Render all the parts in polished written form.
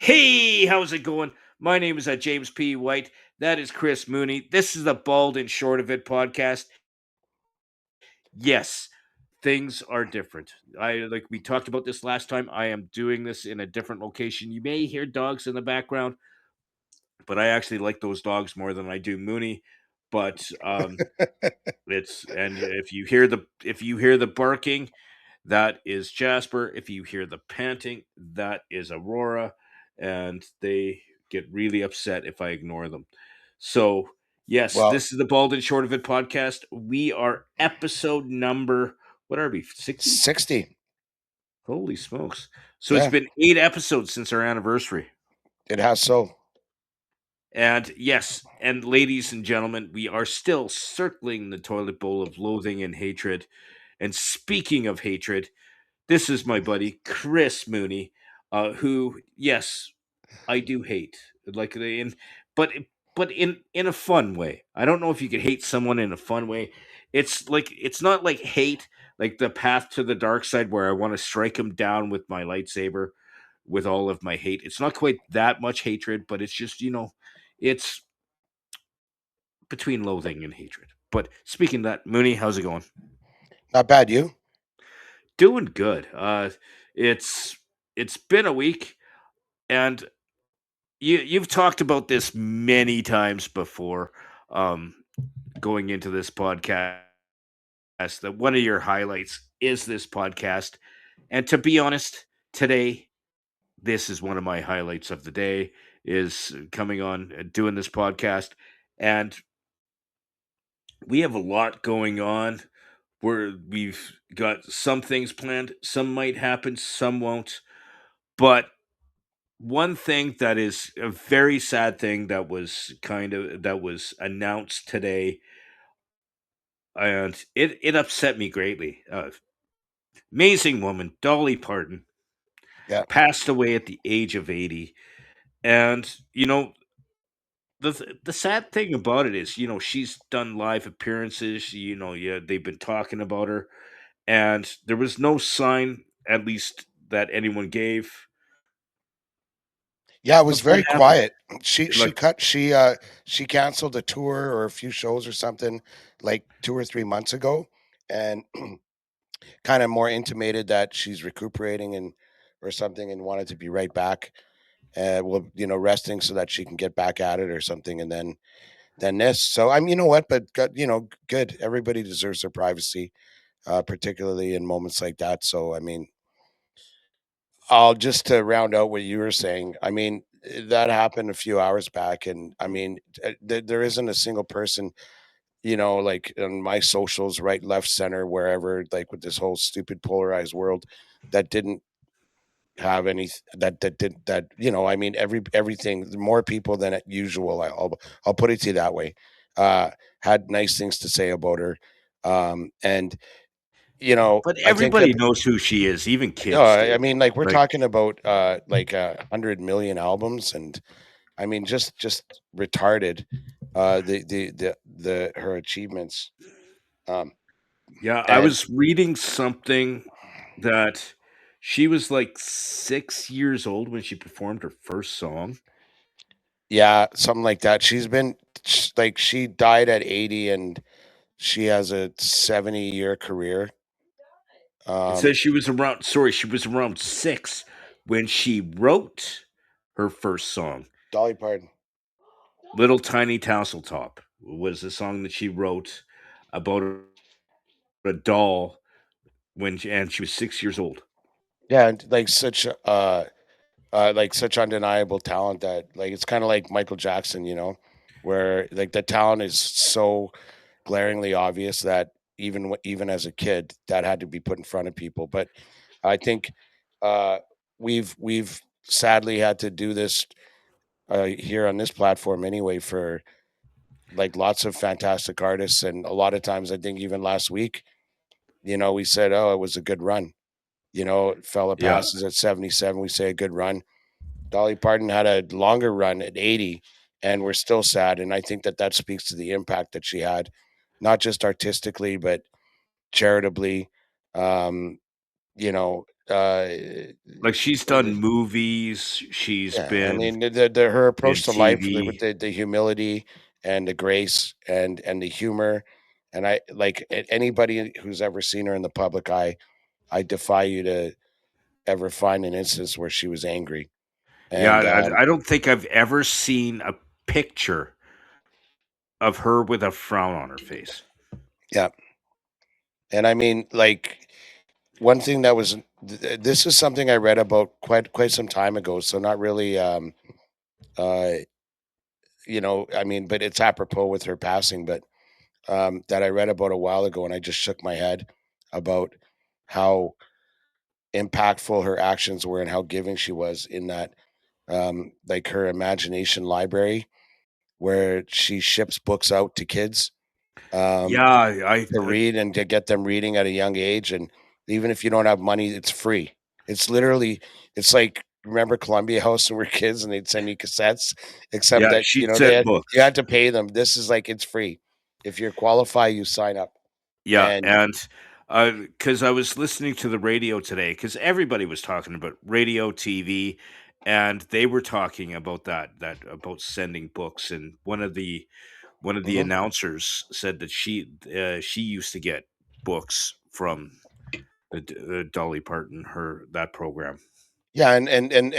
Hey, how's it going? My name is James P. White. That is Chris Mooney. This is the Bald and Short of It podcast. Yes, things are different. Like we talked about this last time. I am doing this in a different location. You may hear dogs in the background, but I actually like those dogs more than I do Mooney. But it's and if you hear the barking, that is Jasper. If you hear the panting, that is Aurora, and they get really upset if I ignore them. So, yes, Well, this is the Bald and Short of It podcast. We are episode number, what are we, 60? 60. Holy smokes. So it's Yeah, been 8 episodes since our anniversary. it has so. And yes, and ladies and gentlemen, we are still circling the toilet bowl of loathing and hatred. And speaking of hatred, this is my buddy Chris Mooney, who, yes, I do hate, like in, but but in a fun way. I don't know if you could hate someone in a fun way. It's not like hate, like the path to the dark side, where I want to strike him down with my lightsaber, with all of my hate. It's not quite that much hatred, but it's just it's between loathing and hatred. But speaking of that, Mooney, how's it going? Not bad, you? Doing good. It's it's been a week, and you've talked about this many times before. Um, Going into this podcast, that one of your highlights is this podcast, and to be honest, today this is one of my highlights of the day. Is coming on doing this podcast, and we have a lot going on. We've got some things planned. Some might happen, some won't. But one thing that is a very sad thing that was announced today, and it upset me greatly. Amazing woman, Dolly Parton, Yeah. passed away at the age of 80. And the sad thing about it is, she's done live appearances. Yeah, they've been talking about her, and there was no sign, at least that anyone gave, Yeah, it was of what very happened. quiet. She Like, cut she canceled a tour or a few shows or something like 2 or 3 months ago, and kind of more intimated that she's recuperating and or something, and wanted to be right back, well, resting so that she can get back at it or something, and then this. So I'm, you know what, but good. Everybody deserves their privacy, particularly in moments like that. So I mean, I'll just to round out what you were saying. I mean, that happened a few hours back, and I mean, there isn't a single person, like on my socials, right, left, center, wherever, like with this whole stupid polarized world, that didn't have any that did that. I mean, everything, more people than usual. I'll put it to you that way. Uh, had nice things to say about her, and but I think that everybody knows who she is, even no, kids I do. mean, like we're Like, talking about like 100 million albums, and I mean, just retarded. The her achievements. Um, yeah, I and was reading something that she was like 6 years old when she performed her first song. yeah, something like that. Like she died at 80, and she has a 70-year career. It Um, says she was around 6 when she wrote her first song. Dolly Parton. Little Tiny Tassel Top was the song that she wrote about a doll and she was 6 years old. Yeah, and like such undeniable talent that like it's kind of like Michael Jackson, where like the talent is so glaringly obvious that even as a kid that had to be put in front of people. But I think uh, we've sadly had to do this here on this platform anyway for like lots of fantastic artists, and a lot of times I think even last week, we said, oh, it was a good run. Fella Yeah. passes at 77, we say a good run. Dolly Parton had a longer run at 80, and we're still sad. And I think that speaks to the impact that she had, not just artistically, but charitably. Um, Uh, Like, she's done movies, she's yeah, I been mean, the her in approach to life with TV. the humility and the grace and the humor, and I like anybody who's ever seen her in the public eye. I defy you to ever find an instance where she was angry. Yeah, And I don't think I've ever seen a picture of her with a frown on her face. yeah, and I mean, like one thing that was this is something I read about quite some time ago, so not really uh I mean, but it's apropos with her passing, but that I read about a while ago, and I just shook my head about how impactful her actions were and how giving she was in that like her imagination library where she ships books out to kids um Yeah, to read and to get them reading at a young age, and even if you don't have money, it's free. It's literally it's like remember Columbia House when we were kids and they'd send you cassettes, except yeah, that, she they said had you books. had to pay them. This is like it's free. If you're qualified, you sign up. Yeah, And and, because I was listening to the radio today, because everybody was talking about radio, TV, and they were talking about that about sending books, and one of the mhm. announcers said that she used to get books from Dolly Parton, her that program. Yeah, and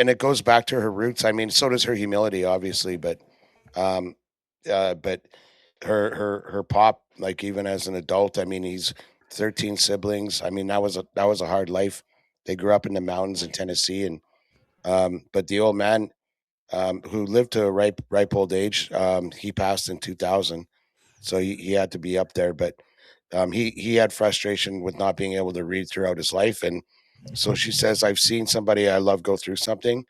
it goes back to her roots. I mean, so does her humility, obviously, um, but her pop, like even as an adult, I mean, he's 13 siblings. I mean, that was a hard life. They grew up in the mountains in Tennessee, and but the old man, who lived to a ripe old age, he passed in 2000, so he had to be up there. But he had frustration with not being able to read throughout his life, and so she says, "I've seen somebody I love go through something,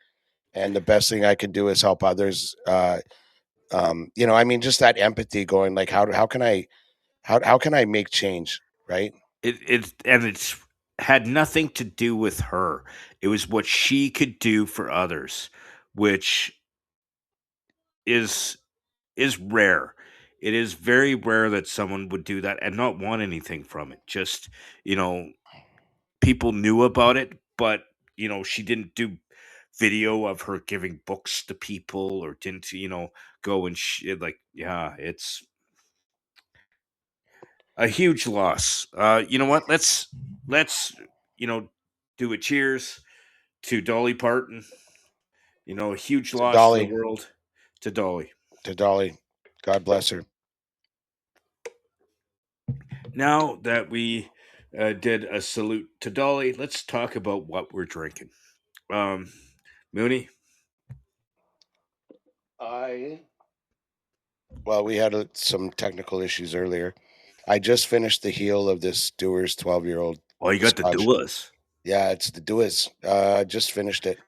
and the best thing I can do is help others." I mean, just that empathy, going like, how can I how can I make change, right? It's had nothing to do with her. It was what she could do for others, which is is rare. It is very rare that someone would do that and not want anything from it. Just, you know, people knew about it, but she didn't do video of her giving books to people or didn't, go and like, yeah, it's a huge loss. You know what? Let's you know do a cheers to Dolly Parton. A huge To loss to the Dolly, world, to Dolly. to Dolly, God bless her. Now that we did a salute to Dolly, let's talk about what we're drinking. Um, Mooney. I Well, we had some technical issues earlier. I just finished the heel of this Dewar's 12-year-old Oh, you got the Scotch. Duas. Yeah, it's the Dewar's. I just finished it,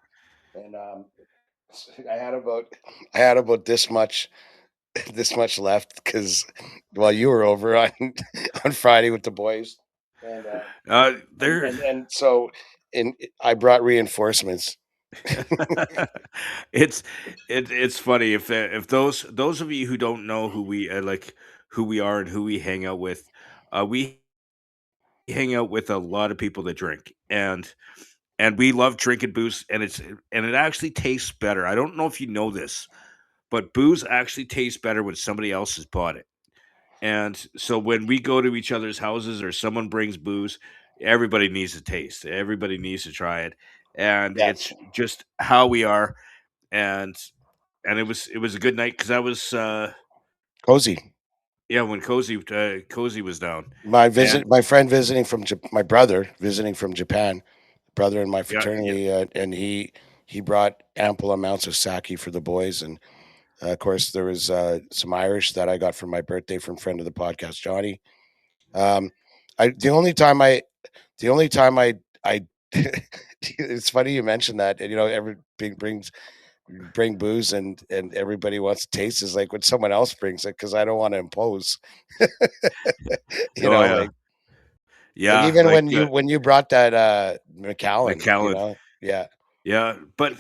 and I had about I had about this much this much left because while you were over on on Friday with the boys, and They're so I brought reinforcements. it's it's funny if those of you who don't know who we are and who we hang out with, we hang out with a lot of people that drink, and we love drinking booze, and it actually tastes better. I don't know if you know this, but booze actually tastes better when somebody else has bought it. And so when we go to each other's houses or someone brings booze, everybody needs to taste. Everybody needs to try it. And Yeah, it's just how we are. And it was a good night because I was cozy. yeah, when Cozy was down. And My friend visiting from my brother visiting from Japan, brother in my yeah, yeah, fraternity, and he brought ample amounts of sake for the boys, and of course there was some Irish that I got for my birthday from friend of the podcast, Johnny. Um, I the only time I it's funny you mentioned that, and everybody bring booze, and everybody wants to taste is like when someone else brings it because I don't want to impose. oh yeah. Like Yeah, even like when you brought that Macallan, McAllen. yeah. Yeah, but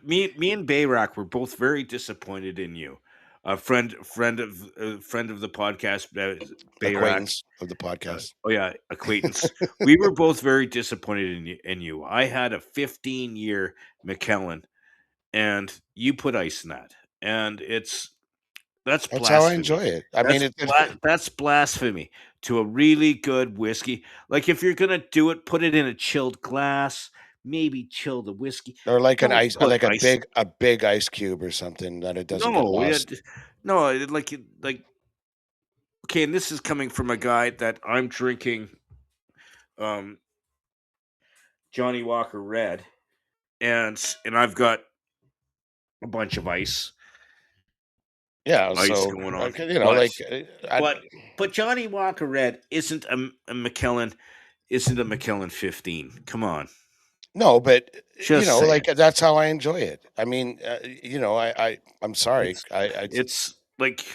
me and Bayrock were both very disappointed in you. a friend of the podcast, Bayrak. Acquaintance of the podcast. Oh yeah, acquaintance. We were both very disappointed in you. I had a 15-year McKellen, and you put ice in that, and that's That's how I blasphemy. enjoy it. I mean, That's blasphemy to a really good whiskey. Like, if you're gonna do it, put it in a chilled glass, maybe chill the whiskey. or like an Don't ice, put like ice. a big ice cube or something that it doesn't get No, lost. no, okay, and this is coming from a guy that I'm drinking um Johnny Walker Red, and I've got a bunch of Yeah, ice so going on. like But I, but but Johnny Walker Red isn't a McKellen, isn't a McKellen 15. Come on. no, but Just saying. like that's how I enjoy it. I mean, I'm sorry. It's I it's like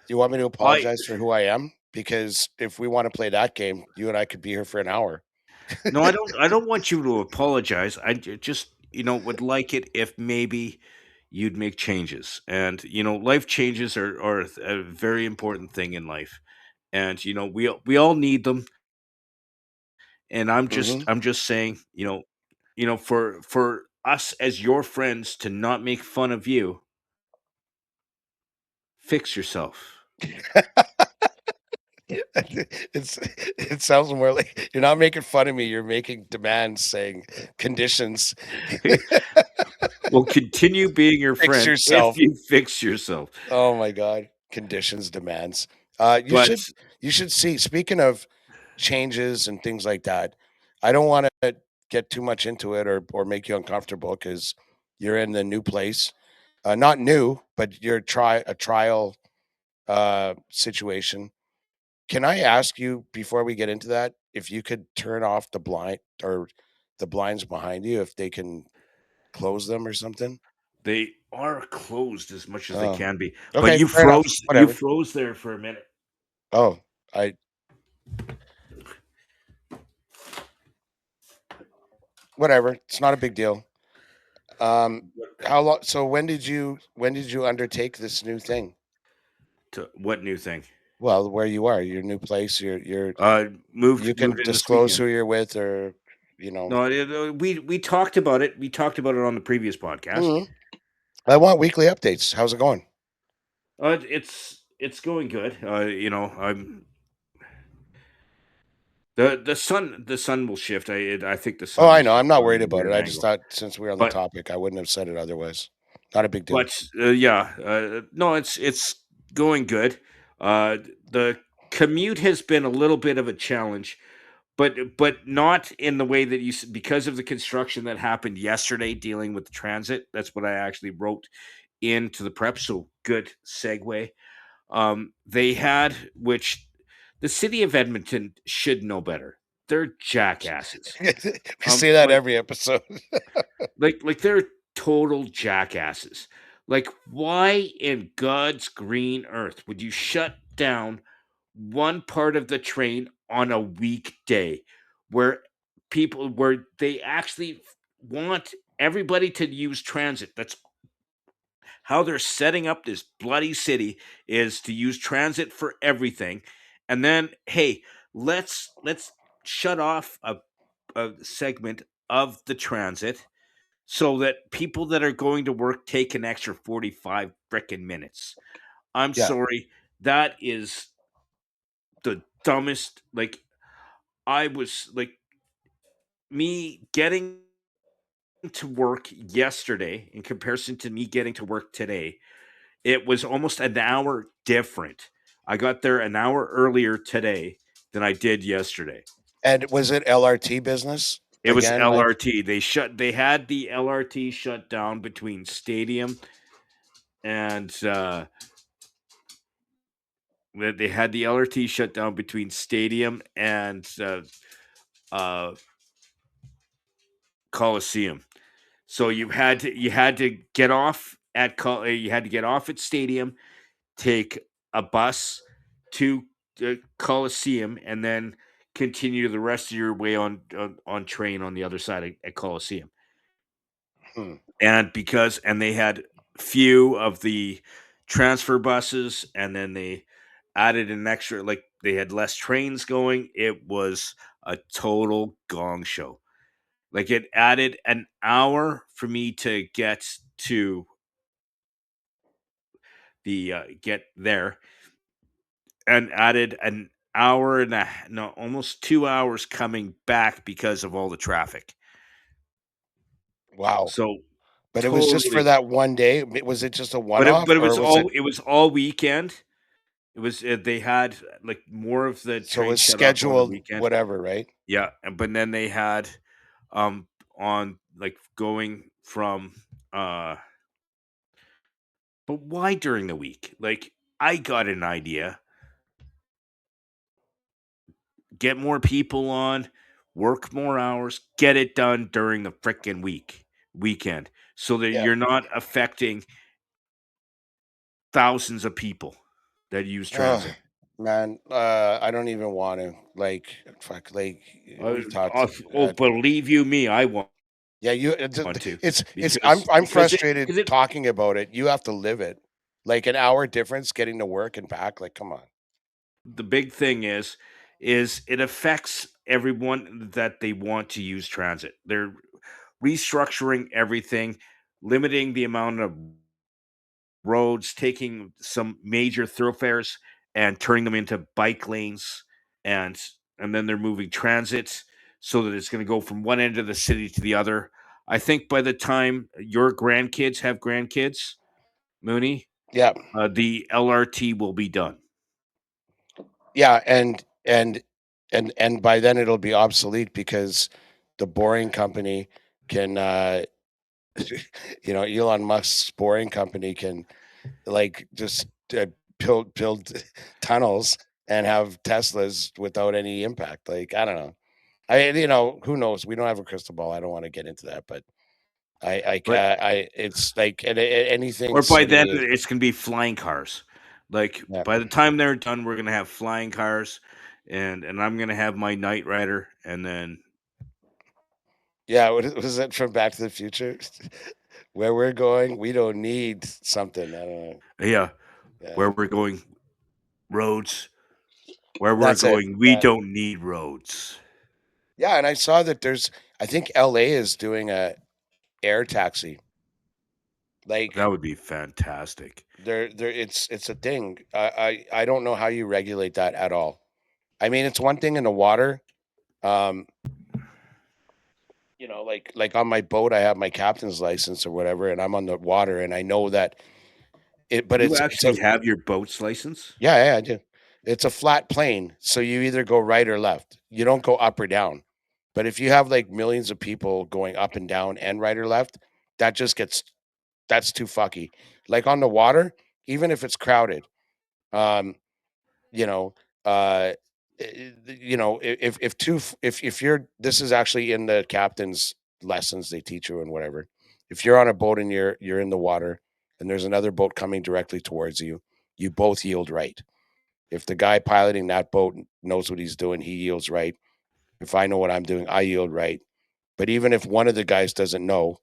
You want me to I apologize for who I am? Because if we want to play that game, you and I could be here for an hour. no, I don't want you to apologize. Just, would like it if maybe you'd make changes. And life changes are a very important thing in life. And we all need them. And Hmm. I'm just saying, for us as your friends to not make fun of you, fix yourself. It sounds more like you're not making fun of me. You're making demands, saying conditions. We'll continue being your Fix friend if yourself. you fix yourself. Oh my God. Conditions, demands. But You should see. Speaking of changes and things like that, I don't want to get too much into it or make you uncomfortable because you're in the new place. Not new, but you're a trial situation. Can I ask you before we get into that if you could turn off the blind or the blinds behind you if they can close them or something? they are closed as much as they Oh, can be. But okay, fair enough. you Whatever. froze there for a minute. Oh, I whatever. It's not a big deal. How long? So when did you undertake this new thing? To what new thing? Well, where you are, your new place. You Moved can in this disclose weekend. who you're with, or you know. No, we talked about it. We talked about it on the previous podcast. Mhm. I want weekly updates. How's it going? It's going good. I'm the sun will shift. I think the Oh, sun I is know. I'm just not on worried a about it. weird I just angle. thought since we're on the But topic, I wouldn't have said it otherwise. Not a big deal. but yeah, no, it's going good. The commute has been a little bit of a challenge, but not in the way that because of the construction that happened yesterday dealing with the transit. That's what I actually wrote into the prep. So good segue. They had, which the city of Edmonton should know better. They're jackasses. We say that Like every episode. they're total jackasses. Like, why in God's green earth would you shut down one part of the train on a weekday where where they actually want everybody to use transit? That's how they're setting up this bloody city, is to use transit for everything. And then, hey, let's shut off a segment of the transit so that people that are going to work take an extra 45 frickin' minutes. I'm Yeah. sorry, that is the dumbest. Like, I was like, me getting to work yesterday in comparison to me getting to work today, it was almost an hour different. I got there an hour earlier today than I did yesterday. And was it LRT business It was again? Like, LRT. They had the LRT shut down between Stadium and they had the LRT shut down between Stadium and uh, Coliseum. So you had to get off at you had to get off at Stadium, take a bus to the Coliseum, and then continue the rest of your way on train on the other side at Coliseum. hmm. And they had few of the transfer buses, and then they added an extra, like they had less trains going. It was a total gong show. Like it added an hour for me to get there, and added an hour and a no, almost 2 hours coming back because of all the traffic. Wow. So But it was just for totally, that one day? Was it just a but it one-off, but it or was was it all weekend. It was they had like more of the so it train was shut off over the scheduled weekend. whatever, right? Yeah, but then they had um on like going from but why during the week? Like I got an idea. Get more people on, work more hours, get it done during the frickin' weekend so that Yeah. you're not affecting thousands of people that use Oh, transit. man, I don't even want to, like, fuck, like, Uh, we've talked, believe you me, I want yeah, it's to it's I'm frustrated because it talking about it. You have to live it. Like, an hour difference getting to work and back, like, come on. the big thing is it affects everyone that they want to use transit. They're restructuring everything, limiting the amount of roads, taking some major thoroughfares and turning them into bike lanes, and then they're moving transit so that it's going to go from one end of the city to the other. I think by the time your grandkids have grandkids, Mooney, Yeah. the LRT will be done. Yeah, and by then it'll be obsolete because the Boring Company can, Elon Musk's Boring Company can, like, just, build tunnels and have Teslas without any impact. Like, I don't know. Who knows? We don't have a crystal ball. I don't want to get into that, but But it's like anything or by then silly. it's going to be flying cars. Like Yeah, by the time they're done, we're going to have flying cars, and I'm going to have my Night Rider, and then yeah. Was that from Back to the Future? Where we're going, we don't need something. I don't know. yeah, Yeah, where we're going roads. Where we're that's it. going, we Yeah, don't need roads. yeah. And I saw that I think LA is doing a air taxi. That Like, would be fantastic. it's a thing. I don't know how you regulate that at all. I mean, it's one thing in the water. Um, like on my boat, I have my captain's license or whatever, and I'm on the water, and I know that but You it's a actually have your boat's license? yeah, yeah, I do. It's a flat plane, so you either go right or left. You don't go up or down. But if you have like millions of people going up and down and right or left, that just gets that's too fucky. Like on the water, even if it's crowded, um, you know, uh, if if you're this is actually in the captain's lessons they teach you and whatever. If you're on a boat and you're in the water and there's another boat coming directly towards you, you both yield right. If the guy piloting that boat knows what he's doing, he yields right. If I know what I'm doing, I yield right. But even if one of the guys doesn't know,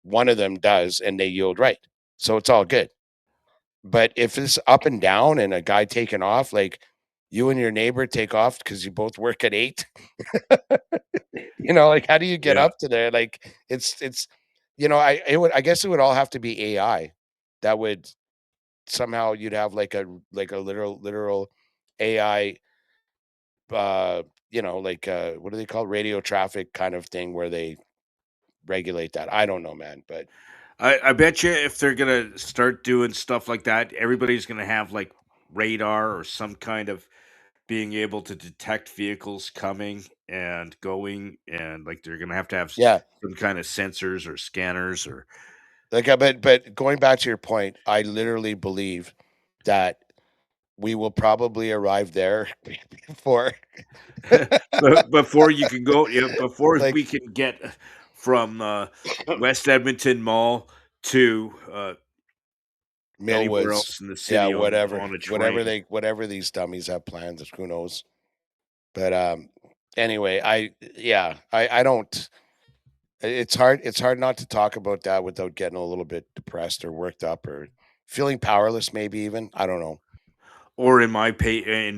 one of them does and they yield right. So it's all good. But if it's up and down and a guy taking off, like you and your neighbor take off because you both work at 8, like how do you get Yeah. up to there? Like it's I guess it would all have to be AI that would somehow you'd have like a literal AI what do they call radio traffic kind of thing where they regulate that. I don't know, man, but I bet you if they're gonna start doing stuff like that, everybody's gonna have like radar or some kind of being able to detect vehicles coming and going, and like they're gonna have to have yeah, some kind of sensors or scanners or like but going back to your point, I literally believe that we will probably arrive there before but before you can go, yeah, before we like can get from West Edmonton Mall to anywhere Millwoods. else in the Yeah, city whatever. on a Whatever train. whatever these dummies have planned, who knows. But anyway, I don't it's hard not to talk about that without getting a little bit depressed or worked up or feeling powerless, maybe even. I don't know. Or in my face, in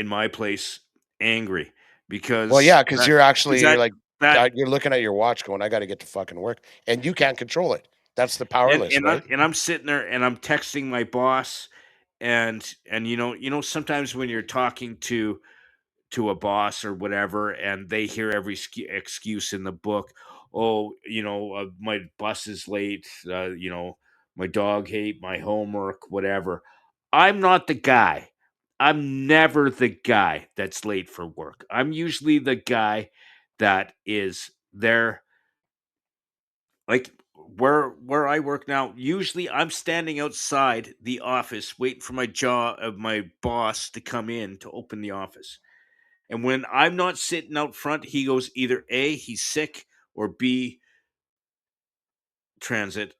my place, angry Well, because yeah, because you're because actually you're that like that you're looking at your watch, going, "I got to get to fucking work," and you can't control it. That's the and powerless, and I'm right? and I'm sitting there and I'm texting my boss, and sometimes when you're talking to a boss or whatever, and they hear every excuse in the book. Oh, my bus is late. My dog ate my homework, whatever. I'm not the guy. I'm never the guy that's late for work. I'm usually the guy that is there. Like where I work now, usually I'm standing outside the office waiting for my boss to come in to open the office. And when I'm not sitting out front, he goes either A, he's sick, or B, transit,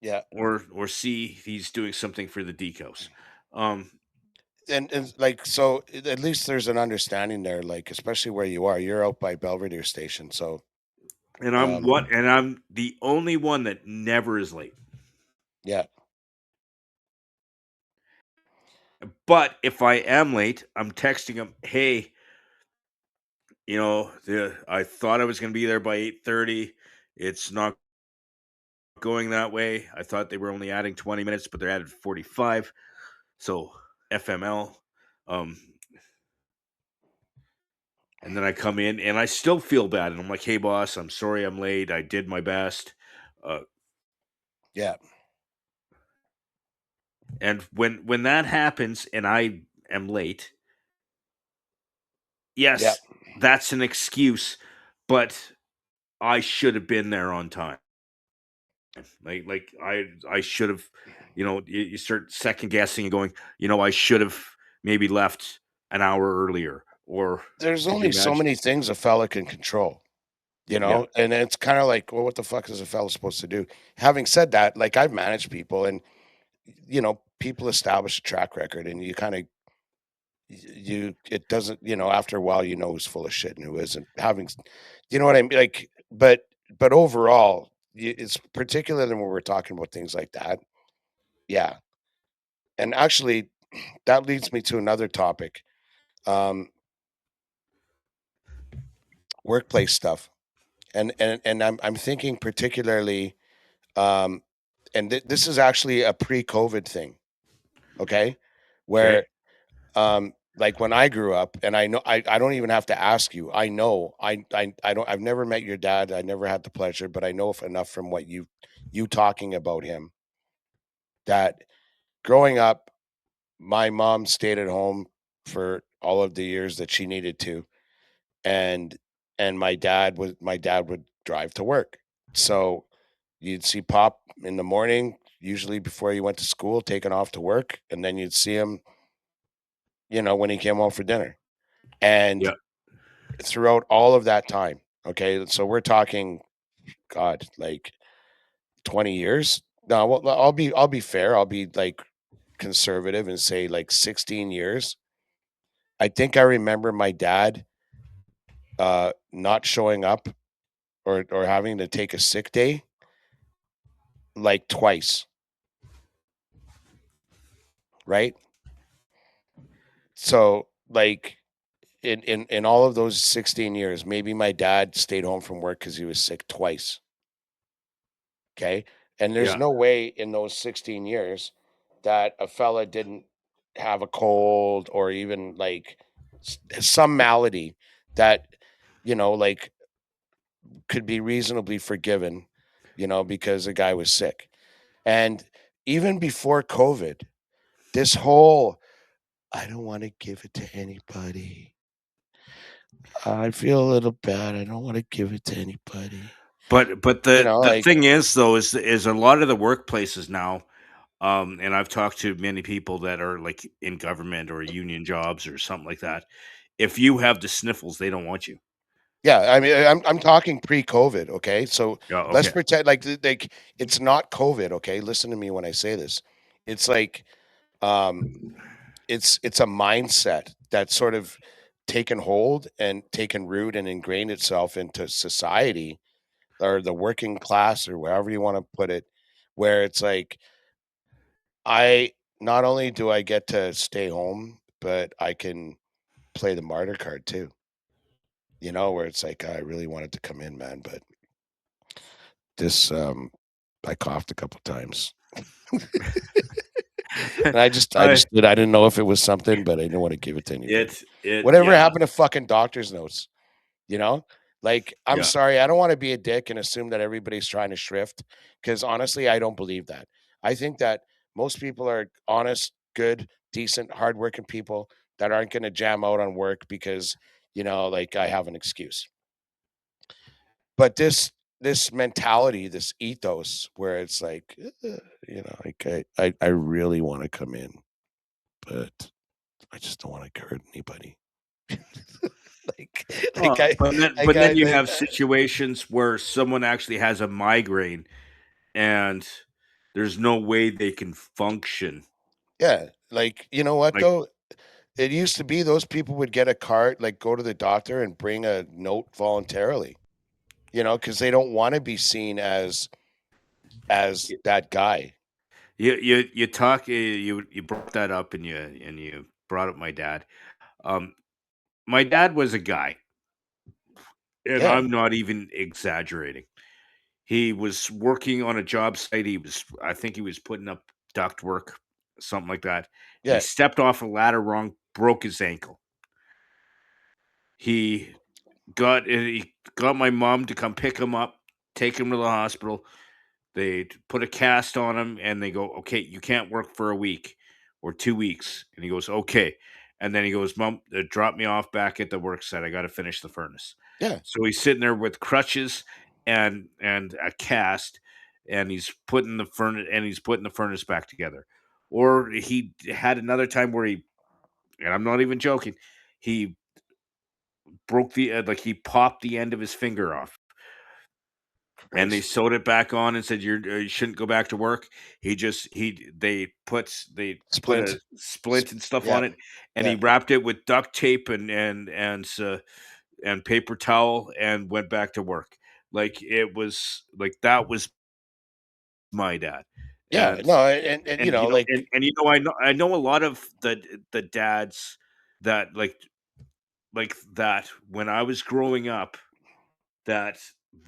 Yeah, or C, he's doing something for the decos. Um, and like so, at least there's an understanding there. Like especially where you are, you're out by Belvedere Station, so and I'm the only one that never is late. yeah, But if I am late, I'm texting him, "Hey, I thought I was going to be there by 8:30. It's not going that way. I thought they were only adding 20 minutes, but they're added 45. So FML." Um, And then I come in and I still feel bad. And I'm like, "Hey, boss, I'm sorry I'm late. I did my best." Uh, yeah, and when that happens and I am late, yeah. yes, that's an excuse, but I should have been there on time. I should have, you start second guessing and going, I should have maybe left an hour earlier. Or There's could you only so imagine? many things a fella can control, Yeah, and it's kind of like, well, what the fuck is a fella supposed to do? Having said that, like I've managed people, and people establish a track record, and you kind of you it doesn't after a while who's full of shit and who isn't. You know what I mean? Like, but overall, it's particularly when we're talking about things like that. Yeah, and actually, that leads me to another topic. Um, Workplace stuff, and I'm thinking particularly, um, and this is actually a pre-COVID thing. Okay, okay. where like when I grew up, and I know I don't even have to ask you. I know I don't I've never met your dad. I never had the pleasure, but I know enough from what you talking about him that growing up, my mom stayed at home for all of the years that she needed to, and my dad would drive to work. So you'd see Pop in the morning, usually before he went to school, taking off to work, and then you'd see him, when he came home for dinner. And Yeah, throughout all of that time, okay, so we're talking, God, like 20 years. No, well, I'll be fair. I'll be like conservative and say like 16 years. I think I remember my dad not showing up or having to take a sick day like twice, right? So like in all of those 16 years, maybe my dad stayed home from work because he was sick twice. Okay. And there's yeah, no way in those 16 years that a fella didn't have a cold or even like some malady that, like could be reasonably forgiven, because the guy was sick. And even before COVID, this whole, I don't want to give it to anybody. I feel a little bad. I don't want to give it to anybody. but the Like, thing is though is a lot of the workplaces now. And I've talked to many people that are like in government or union jobs or something like that. If you have the sniffles, they don't want you. yeah, I mean, I'm talking pre-COVID, okay? So Yeah, let's okay. pretend like it's not COVID, okay? Listen to me when I say this. It's like um it's a mindset that's sort of taken hold and taken root and ingrained itself into society or the working class or wherever you want to put it, where it's like I not only do I get to stay home, but I can play the martyr card too. You know, where it's like I really wanted to come in, man, but this I coughed a couple times. And I I just did. I didn't know if it was something, but I didn't want to give it to anybody. it Whatever yeah, happened to fucking doctor's notes? You know? Like, I'm yeah. sorry, I don't want to be a dick and assume that everybody's trying to shrift because honestly, I don't believe that. I think that most people are honest, good, decent, hardworking people that aren't going to jam out on work because, like I have an excuse. But this mentality, this ethos where it's like, like I really want to come in, but I just don't want to hurt anybody. like, like Oh, but then you like, have situations where someone actually has a migraine and there's no way they can function. yeah, like you know what Like, though? It used to be those people would get a card, like go to the doctor and bring a note voluntarily, because they don't want to be seen as y that guy. you talk you brought that up and you brought up my dad. Um, my dad was a guy, and Yeah, I'm not even exaggerating. He was working on a job site, I think he was putting up duct work, something like that. He yeah, stepped off a ladder wrong, broke his ankle. He he got my mom to come pick him up, take him to the hospital. They put a cast on him, and they go, "Okay, you can't work for a week or 2 weeks." And he goes, "Okay." And then he goes, "Mom, drop me off back at the work site. I gotta finish the furnace." yeah. So he's sitting there with crutches and a cast, and he's putting the furnace back together. Or he had another time where and I'm not even joking, he broke like, he popped the end of his finger off. And they Christ, sewed it back on and said, you shouldn't go back to work." They put a splint, splint and stuff yeah, on it, and he yeah. wrapped it with duct tape and paper towel and went back to work. Like, it was like, that was my dad. Yeah, And no, and like I know a lot of the dads that like that when I was growing up, that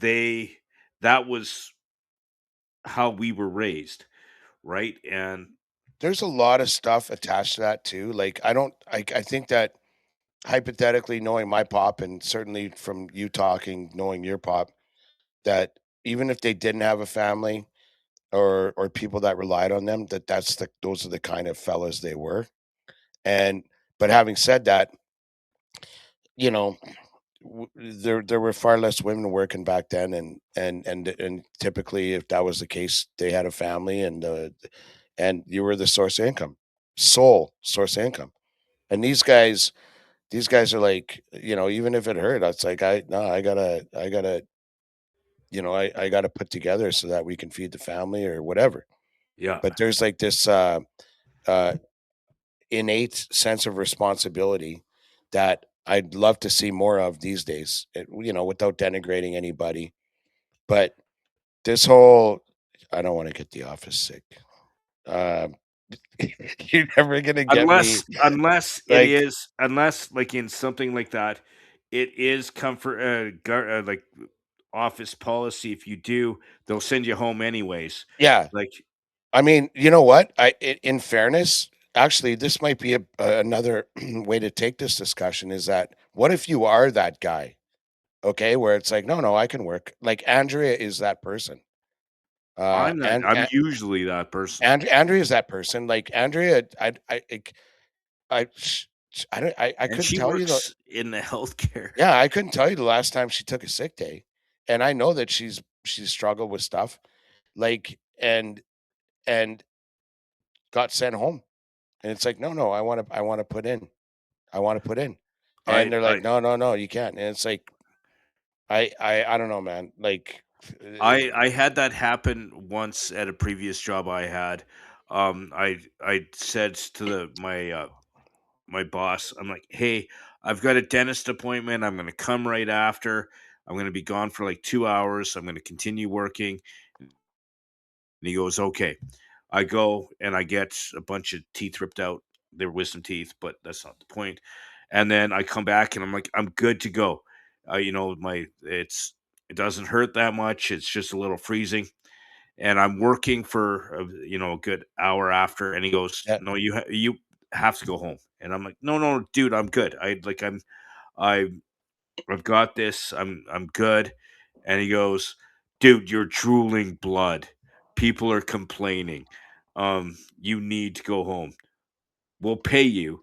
they that was how we were raised, right? And there's a lot of stuff attached to that too. Like I don't, I think that hypothetically, knowing my pop, and certainly from you talking, knowing your pop, that even if they didn't have a family or people that relied on them, those are the kind of fellas they were. And but having said that, you know, there were far less women working back then, and typically, if that was the case, they had a family, and you were the source of income, sole source of income. And these guys are like, even if it hurt, it's like I no, I gotta put together so that we can feed the family or whatever. yeah, But there's like this uh innate sense of responsibility that I'd love to see more of these days, without denigrating anybody. But this whole I don't want to get the office sick. Um, you're never gonna get me like, unless like in something like that, it is comfort like office policy. If you do, they'll send you home anyways. yeah. Like, I mean, you know what? In fairness, actually, this might be another way to take this discussion. Is that what if you are that guy? Okay, where it's like, no, no, I can work. Like Andrea is that person. I'm usually that person. Andrea is that person. Like Andrea, I don't, I And couldn't she tell you the works in the healthcare. yeah, I couldn't tell you the last time she took a sick day, and I know that she's struggled with stuff, like and got sent home, and it's like, no, no, I want to put in, I want to put in, and they're I like, no, no, no, you can't, and it's like, I don't know, man, like, I had that happen once at a previous job I had. I said to my boss, I'm like, "Hey, I've got a dentist appointment. I'm going to come right after. I'm going to be gone for like 2 hours. I'm going to continue working. And he goes, okay. I go and I get a bunch of teeth ripped out. They're wisdom teeth, but that's not the point. And then I come back and I'm like, I'm good to go. It doesn't hurt that much. It's just a little freezing. And I'm working for a good hour after. And he goes, Yeah. no, you have to go home. And I'm like, no, no, dude, I'm good. I I've got this. I'm good. And he goes, dude, you're drooling blood. People are complaining. You need to go home. We'll pay you,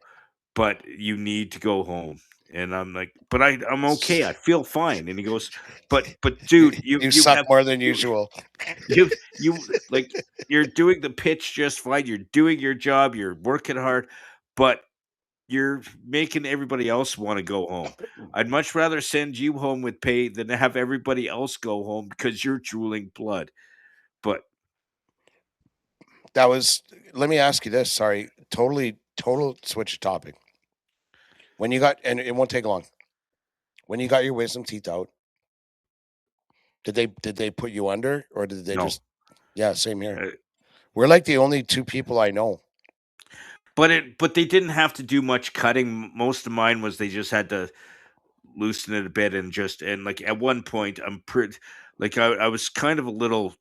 but you need to go home. And I'm like, but I'm okay. I feel fine. And he goes, but You, dude, you you you suck have more than you usual. you like you're doing the pitch just fine. You're doing your job. You're working hard, but you're making everybody else want to go home. I'd much rather send you home with pay than to have everybody else go home because you're drooling blood. But That was. Let me ask you this. Sorry, total switch of topic. When you got, and it won't take long. When you got your wisdom teeth out, did they put you under, or did they no, just? Yeah, same here. uh, We're like the only two people I know. but they didn't have to do much cutting. Most of mine was they just had to loosen it a bit and like at one point I'm pretty like I was kind of a little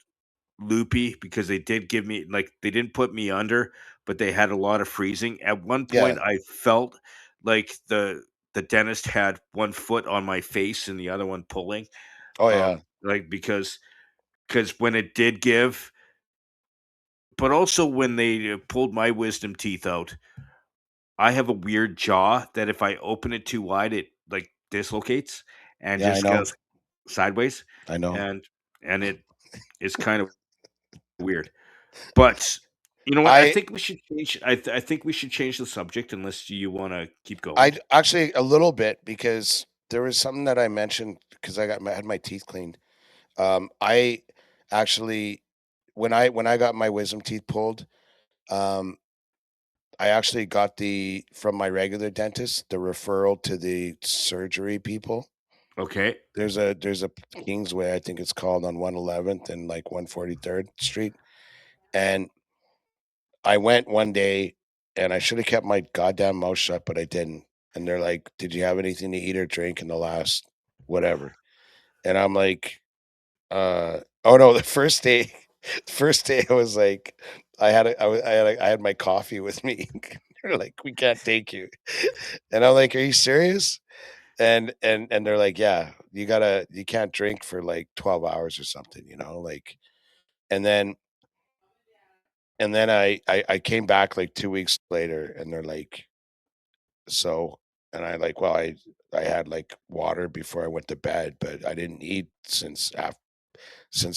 loopy because they did give me like they didn't put me under, but they had a lot of freezing. At one Yeah. point, I felt like the dentist had one foot on my face and the other one pulling. Oh yeah. Like because when it did give, but also when they pulled my wisdom teeth out, I have a weird jaw that if I open it too wide, it like dislocates and Yeah, I just know. goes sideways, I know. and it is kind of weird. But you know what? I I think we should change. I think we should change the subject unless you want to keep going. I actually a little bit because there was something that I mentioned because had my teeth cleaned. I actually when I got my wisdom teeth pulled, um, I actually got the from my regular dentist the referral to the surgery people. Okay. There's a Kingsway, I think it's called, on 111th and like 143rd Street, and I went one day and I should have kept my goddamn mouth shut, but I didn't. And they're like, "Did you have anything to eat or drink in the last whatever?" And I'm like, oh no, the first day, the first day I was like, I had my coffee with me. They're like, "We can't take you," and I'm like, "Are you serious?" And they're like, "Yeah, you can't drink for like 12 hours or something, like." And then I came back like 2 weeks later, and they're like, so, and I like, well, I had like water before I went to bed, but I didn't eat since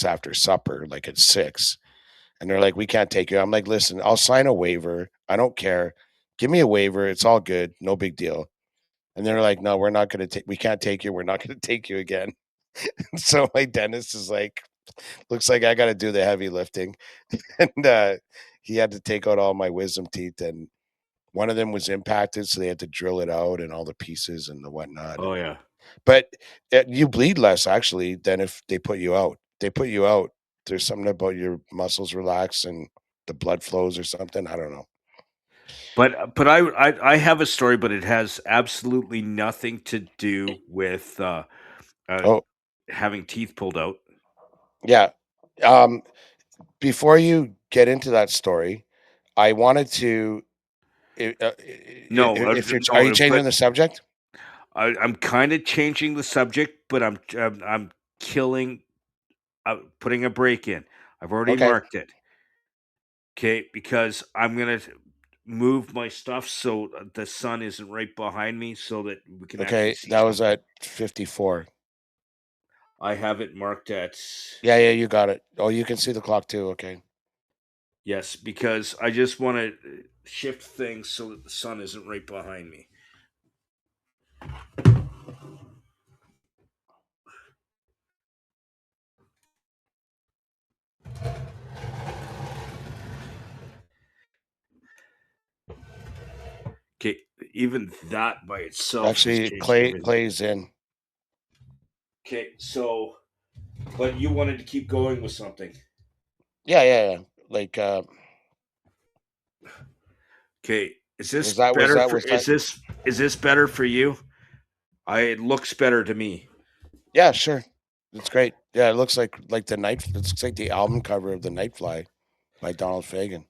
after supper, like at 6. And they're like, "We can't take you." I'm like, "Listen, I'll sign a waiver. I don't care. Give me a waiver. It's all good. No big deal." And they're like, "No, we're not gonna take. We can't take you. We're not gonna take you again." So my dentist is like, "Looks like I got to do the heavy lifting," and he had to take out all my wisdom teeth, and one of them was impacted, so they had to drill it out and all the pieces and the whatnot. Oh yeah. But you bleed less actually than if they put you out. They put you out. There's something about your muscles relax and the blood flows or something. I don't know. But I have a story, but it has absolutely nothing to do with uh, Oh, having teeth pulled out. yeah. Um, Before you get into that story, I wanted to. No, If you're, are you no. changing But the subject? I'm kind of changing the subject, but I'm killing, putting a break in. I've already Okay. marked it. Okay, because I'm gonna move my stuff so the sun isn't right behind me, so that we can actually Okay. see That was something. at 54. I have it marked at Yeah, yeah, you got it. Oh, you can see the clock too. Okay. yes, because I just want to shift things so that the sun isn't right behind me. Okay, even that by itself has Actually, changed everything. Clay's in. Okay, so but you wanted to keep going with something. Yeah. Like, Okay, is was this that was better that for was that? is this better for you? I it looks better to me. Yeah, sure. It's great. Yeah, it looks like the night. It looks like the album cover of the Nightfly by Donald Fagen.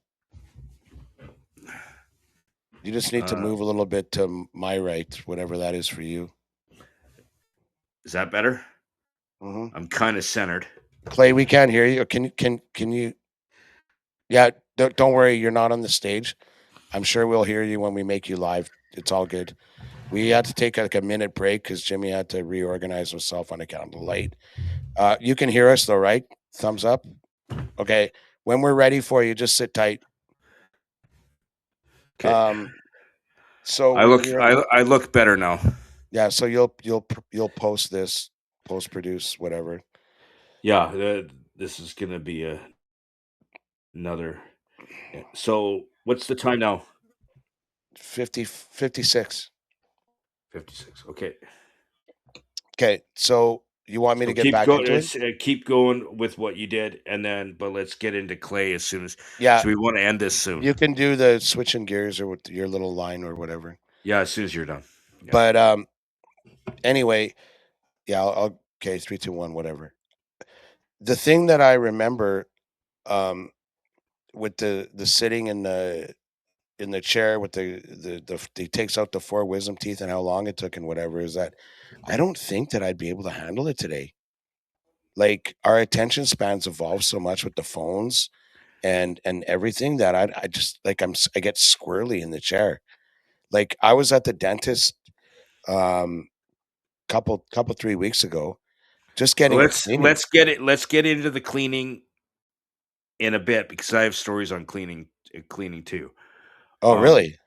You just need to Uh, move a little bit to my right, whatever that is for you. is that better? Hmm. I'm kind of centered. Clay, we can't hear you. Can you? Yeah, don't worry. You're not on the stage. I'm sure we'll hear you when we make you live. It's all good. We had to take like a minute break because Jimmy had to reorganize himself on account of the light. You can hear us though, right? Thumbs up. Okay. When we're ready for you, just sit tight. Okay, Um, so we're I look better now. yeah. So you'll post this, post produce whatever. Yeah, this is gonna be another. So what's the time now? 56. 56. Okay. Okay. So you want me So to get back into it? keep going with what you did, and then but let's get into Clay as soon as. Yeah. So we want to end this soon. You can do the switching gears or with your little line or whatever. Yeah, as soon as you're done. Yeah. But anyway, yeah. Okay. 3, 2, 1. Whatever. The thing that I remember um, with the sitting in the chair with the he takes out the 4 wisdom teeth and how long it took and whatever is that I don't think that I'd be able to handle it today. Like our attention spans evolved so much with the phones and everything that I just like I get squirrely in the chair. Like I was at the dentist um couple 3 weeks ago just getting a cleaning. Let's get into the cleaning in a bit because I have stories on cleaning too. Oh, Um really?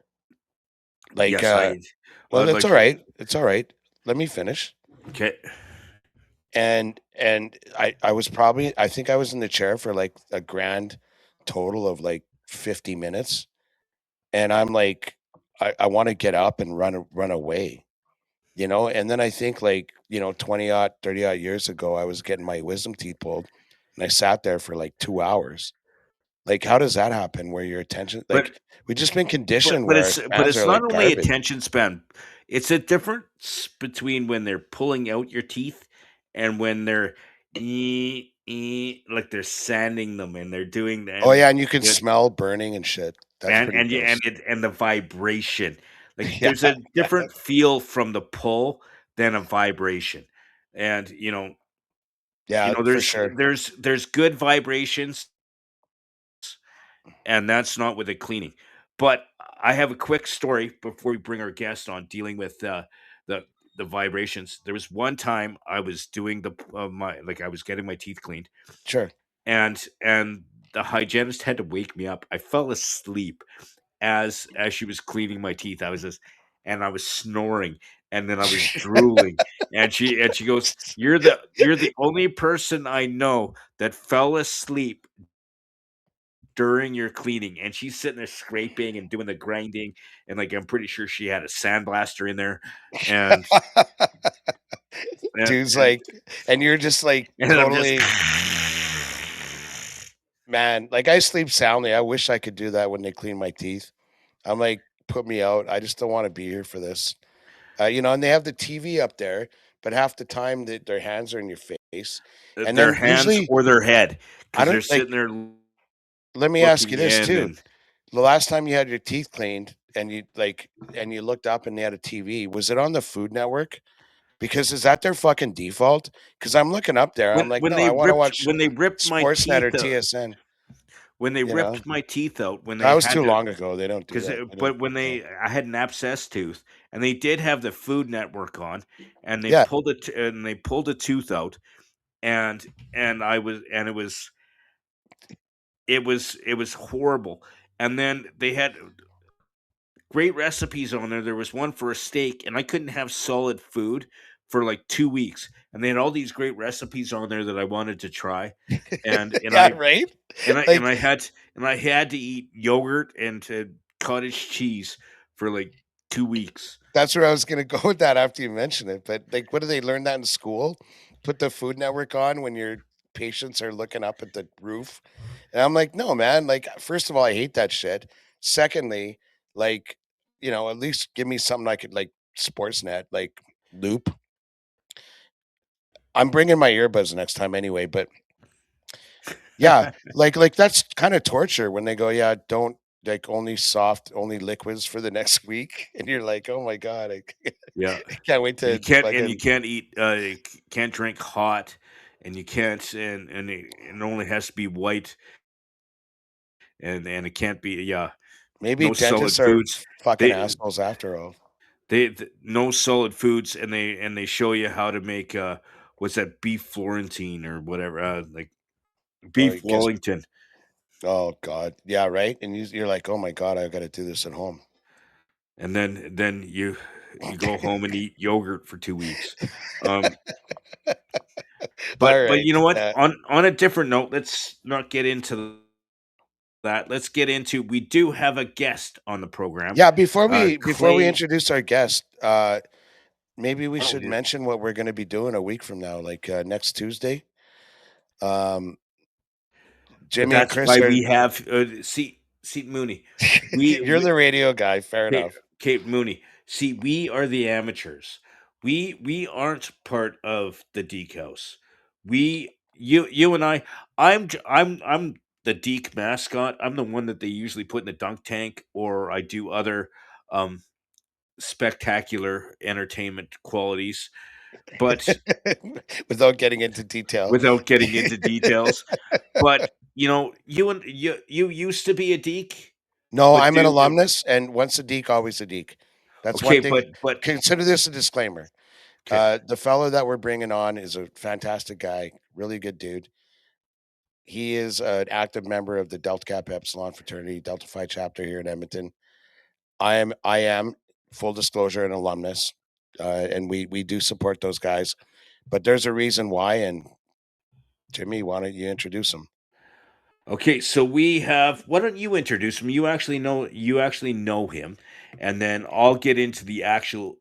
Like yes, I well that's like all right. It's all right. Let me finish. okay. And I was probably I think I was in the chair for like a grand total of like 50 minutes and I'm like I want to get up and run away, you know? And then I think like, 20 odd 30 odd years ago I was getting my wisdom teeth pulled and I sat there for like 2 hours. Like how does that happen where your attention But like we've just been conditioned where our but spans it's are not like only garbage. attention span. It's a difference between when they're pulling out your teeth and when they're like they're sanding them and they're doing Oh and yeah, and you can the smell burning and shit. That's pretty gross. and the vibration. Like Yeah. there's a different feel from the pull than a vibration. And Yeah, for there's sure. there's good vibrations and that's not with the cleaning. But I have a quick story before we bring our guest on dealing with the the vibrations. There was one time I was doing my like I was getting my teeth cleaned, Sure. and the hygienist had to wake me up. I fell asleep as she was cleaning my teeth. I was just and I was snoring and then I was drooling and she goes, you're the only person I know that fell asleep during your cleaning, and she's sitting there scraping and doing the grinding, and, like, I'm pretty sure she had a sandblaster in there, and and Dude's and like and you're just like and I'm just totally man, like I sleep soundly. I wish I could do that when they clean my teeth. I'm like, put me out. I just don't want to be here for this. And they have the TV up there, but half the time their hands are in your face. And their then hands usually or their head I because 'cause don't they're like sitting there let me ask looking you this in too. and The last time you had your teeth cleaned and you looked up and they had a TV, was it on the Food Network? Because is that their fucking default? Because I'm looking up there, I'm like, no, I want to watch when they ripped my Sportsnet or teeth out TSN. when they You know, ripped my teeth out, when they that was had too to long ago. They don't do because that. They don't. but when Yeah, I had an abscess tooth, and they did have the Food Network on, and yeah. they pulled a tooth out, and I was and it was horrible. And then they had great recipes on there. There was one for a steak, and I couldn't have solid food for like 2 weeks. And they had all these great recipes on there that I wanted to try, and Yeah, right. and Like I had to eat yogurt and cottage cheese for like 2 weeks. that's where I was gonna go with that after you mentioned it. But like, what do they learn that in school? put the Food Network on when your patients are looking up at the roof. And I'm like, no, man. Like, first of all, I hate that shit. Secondly, like, at least give me something I could like Sportsnet, like Loop. I'm bringing my earbuds next time anyway, but yeah, like that's kind of torture when they go, yeah, don't like only liquids for the next week, and you're like, oh my god, Yeah. I can't wait You to can't and you fucking. can't eat, can't drink hot, and you can't and it only has to be white, and it can't be Maybe no solid dentists are foods. fucking They assholes after all. no solid foods, and they show you how to make, what's that, beef Florentine or whatever, like, Oh, beef Wellington, oh god, yeah, right. And you're like, oh my god, I got to do this at home. and then you go home and eat yogurt for 2 weeks. Um, All but right, you know what? yeah, On a different note, let's not get into that. Let's get into we do have a guest on the program. yeah. Before we Clay. introduce our guest, maybe we Oh, should yeah. mention what we're going to be doing a week from now, like next Tuesday. Um, But Jimmy and that's Chris why are. we have Seat Mooney. You're the radio guy. Fair enough. Kate Mooney. See, we are the amateurs. We aren't part of the Deke House. You and I. I'm the Deke mascot. I'm the one that they usually put in the dunk tank, or I do other um, spectacular entertainment qualities. But Without getting into detail. without getting into details, but you used to be a Deke, No, but I'm an dude, alumnus, and once a deek, always a deek. That's one okay, thing. but Consider this a disclaimer. okay. The fellow that we're bringing on is a fantastic guy, really good dude. He is an active member of the Delta Kappa Epsilon fraternity, Delta Phi chapter here in Edmonton. I am full disclosure an alumnus, and we do support those guys. But there's a reason why. And Jimmy, why don't you introduce him? Okay, so we have. Why don't you introduce him? You actually know him, and then I'll get into the actual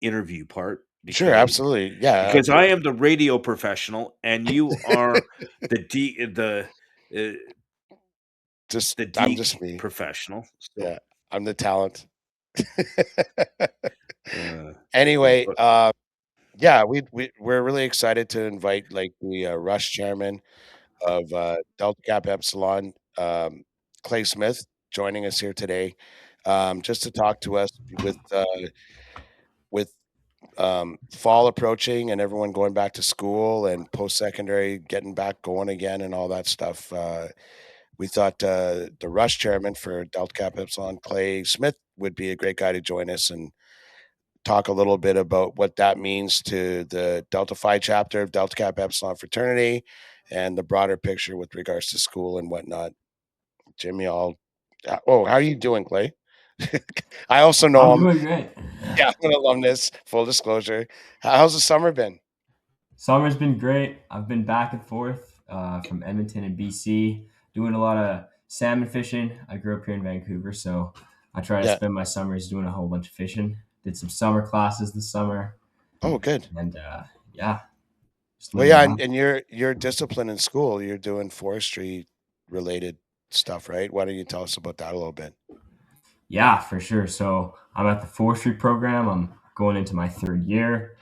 interview part Sure, absolutely, yeah. because I am the radio professional and you are the uh, Just the I'm just Deke me. professional. So, Yeah, I'm the talent. uh, Anyway, but yeah, we're really excited to invite like the Rush chairman of Delta Kappa Epsilon, Clay Smith, joining us here today, just to talk to us with fall approaching and everyone going back to school and post secondary getting back going again and all that stuff. We thought the Rush chairman for Delta Kappa Epsilon, Clay Smith, would be a great guy to join us and talk a little bit about what that means to the Delta Phi chapter of Delta Kappa Epsilon fraternity and the broader picture with regards to school and whatnot. Jimmy, how are you doing, Clay? I also know I'm him. doing great. Yeah, I'm an alumnus. Full disclosure. How's the summer been? Summer's been great. I've been back and forth from Edmonton and BC, doing a lot of salmon fishing. I grew up here in Vancouver, so I try to Yeah. spend my summers doing a whole bunch of fishing. Did some summer classes this summer, Oh, good. and yeah, just Well, living yeah, life. and your discipline in school, you're doing forestry related stuff, right? Why don't you tell us about that a little bit? Yeah, for sure. So I'm at the forestry program. I'm going into my third year.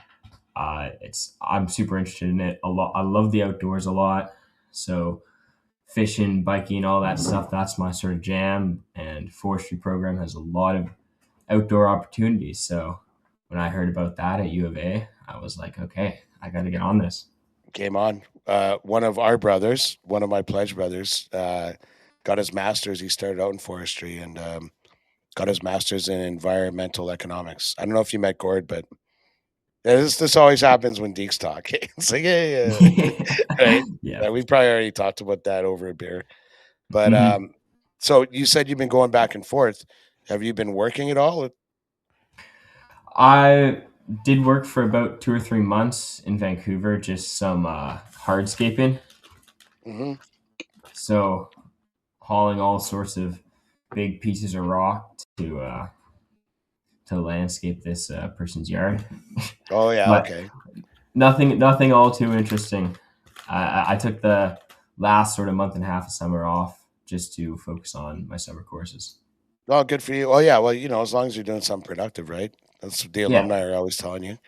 I'm super interested in it a lot. I love the outdoors a lot. So fishing, biking, all that stuff. That's my sort of jam. And forestry program has a lot of outdoor opportunities. So when I heard about that at U of A, I was like, okay, I got to get on this. Came on. One of our brothers, one of my pledge brothers, got his master's. He started out in forestry and got his master's in environmental economics. I don't know if you met Gord, but this always happens when Deeks talk. It's like, yeah, right. Yeah. We probably already talked about that over a beer. But Mhm. so you said you've been going back and forth. Have you been working at all? I did work for about 2 or 3 months in Vancouver, just some hardscaping. Hmm. So hauling all sorts of big pieces of rock to landscape this person's yard. Oh yeah, But okay. Nothing all too interesting. I took the last sort of month and a half of summer off just to focus on my summer courses. Oh, good for you. Oh, yeah. Well, as long as you're doing something productive, right? That's what the Yeah, alumni are always telling you.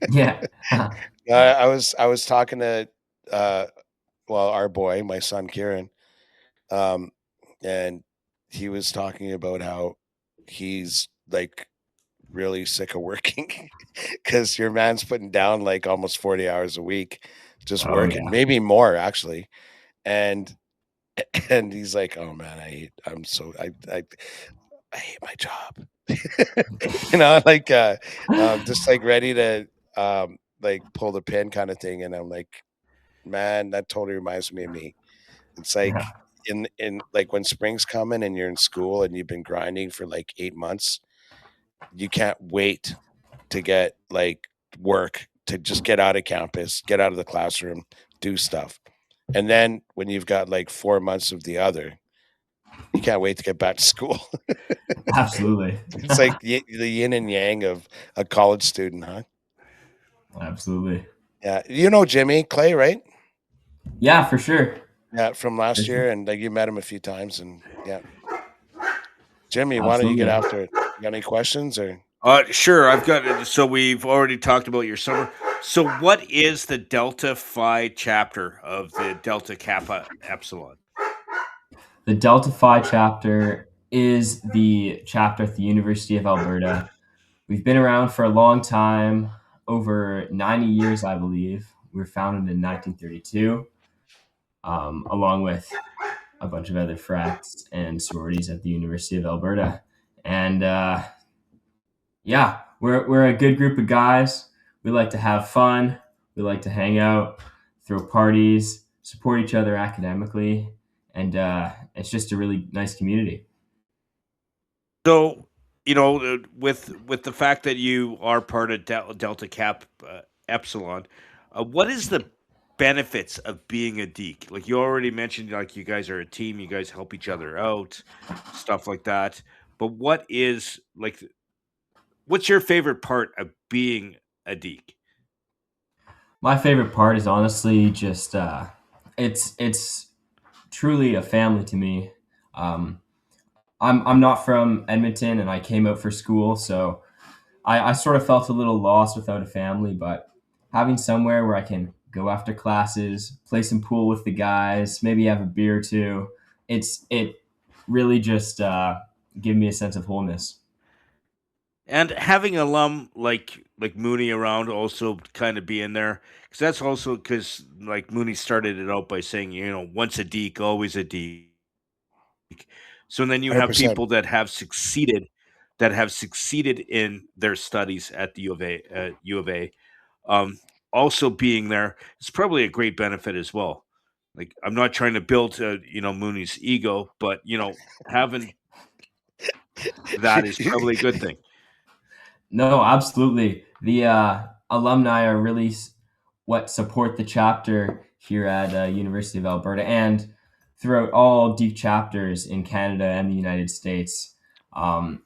yeah, I was talking to, uh, well, our boy, my son Kieran, um, and he was talking about how he's like really sick of working because your man's putting down like almost 40 hours a week just oh working, yeah, maybe more actually. And and he's like, "Oh man, I hate my job." Like just like ready to like pull the pin kind of thing. And I'm like, man, that totally reminds me of me. It's yeah, like in like when spring's coming and you're in school and you've been grinding for like 8 months, you can't wait to get like work to just get out of campus, get out of the classroom, do stuff. And then when you've got like 4 months of the other, you can't wait to get back to school. absolutely, It's like the yin and yang of a college student, huh? absolutely, Yeah. You know Jimmy Clay, right? yeah, for sure. Yeah, from last For sure. year, and like you met him a few times, and yeah. Jimmy, why don't you get Absolutely. after it? You got any questions or Sure. I've got. So we've already talked about your summer. So what is the Delta Phi chapter of the Delta Kappa Epsilon? The Delta Phi chapter is the chapter at the University of Alberta. We've been around for a long time, over 90 years, I believe. We were founded in 1932, along with a bunch of other frats and sororities at the University of Alberta. And yeah, we're a good group of guys. We like to have fun. We like to hang out, throw parties, support each other academically, and it's just a really nice community. So, with the fact that you are part of Delta Cap Epsilon, what is the benefits of being a Deke? Like you already mentioned, like you guys are a team, you guys help each other out, stuff like that. But what's your favorite part of being a Deke? My favorite part is honestly just it's truly a family to me. Um, I'm not from Edmonton, and I came out for school, so I sort of felt a little lost without a family. But having somewhere where I can go after classes, play some pool with the guys, maybe have a beer or two, it really just give me a sense of wholeness. And having alum like Mooney around also kind of being there because that's also because like Mooney started it out by saying once a Deke always a Deke. So then you have 100%? people that have succeeded in their studies at the U of A. Um, Also being there is probably a great benefit as well. Like I'm not trying to build Mooney's ego, but having that is probably a good thing. No, absolutely. The alumni are really what support the chapter here at University of Alberta and throughout all Duke chapters in Canada and the United States. Um,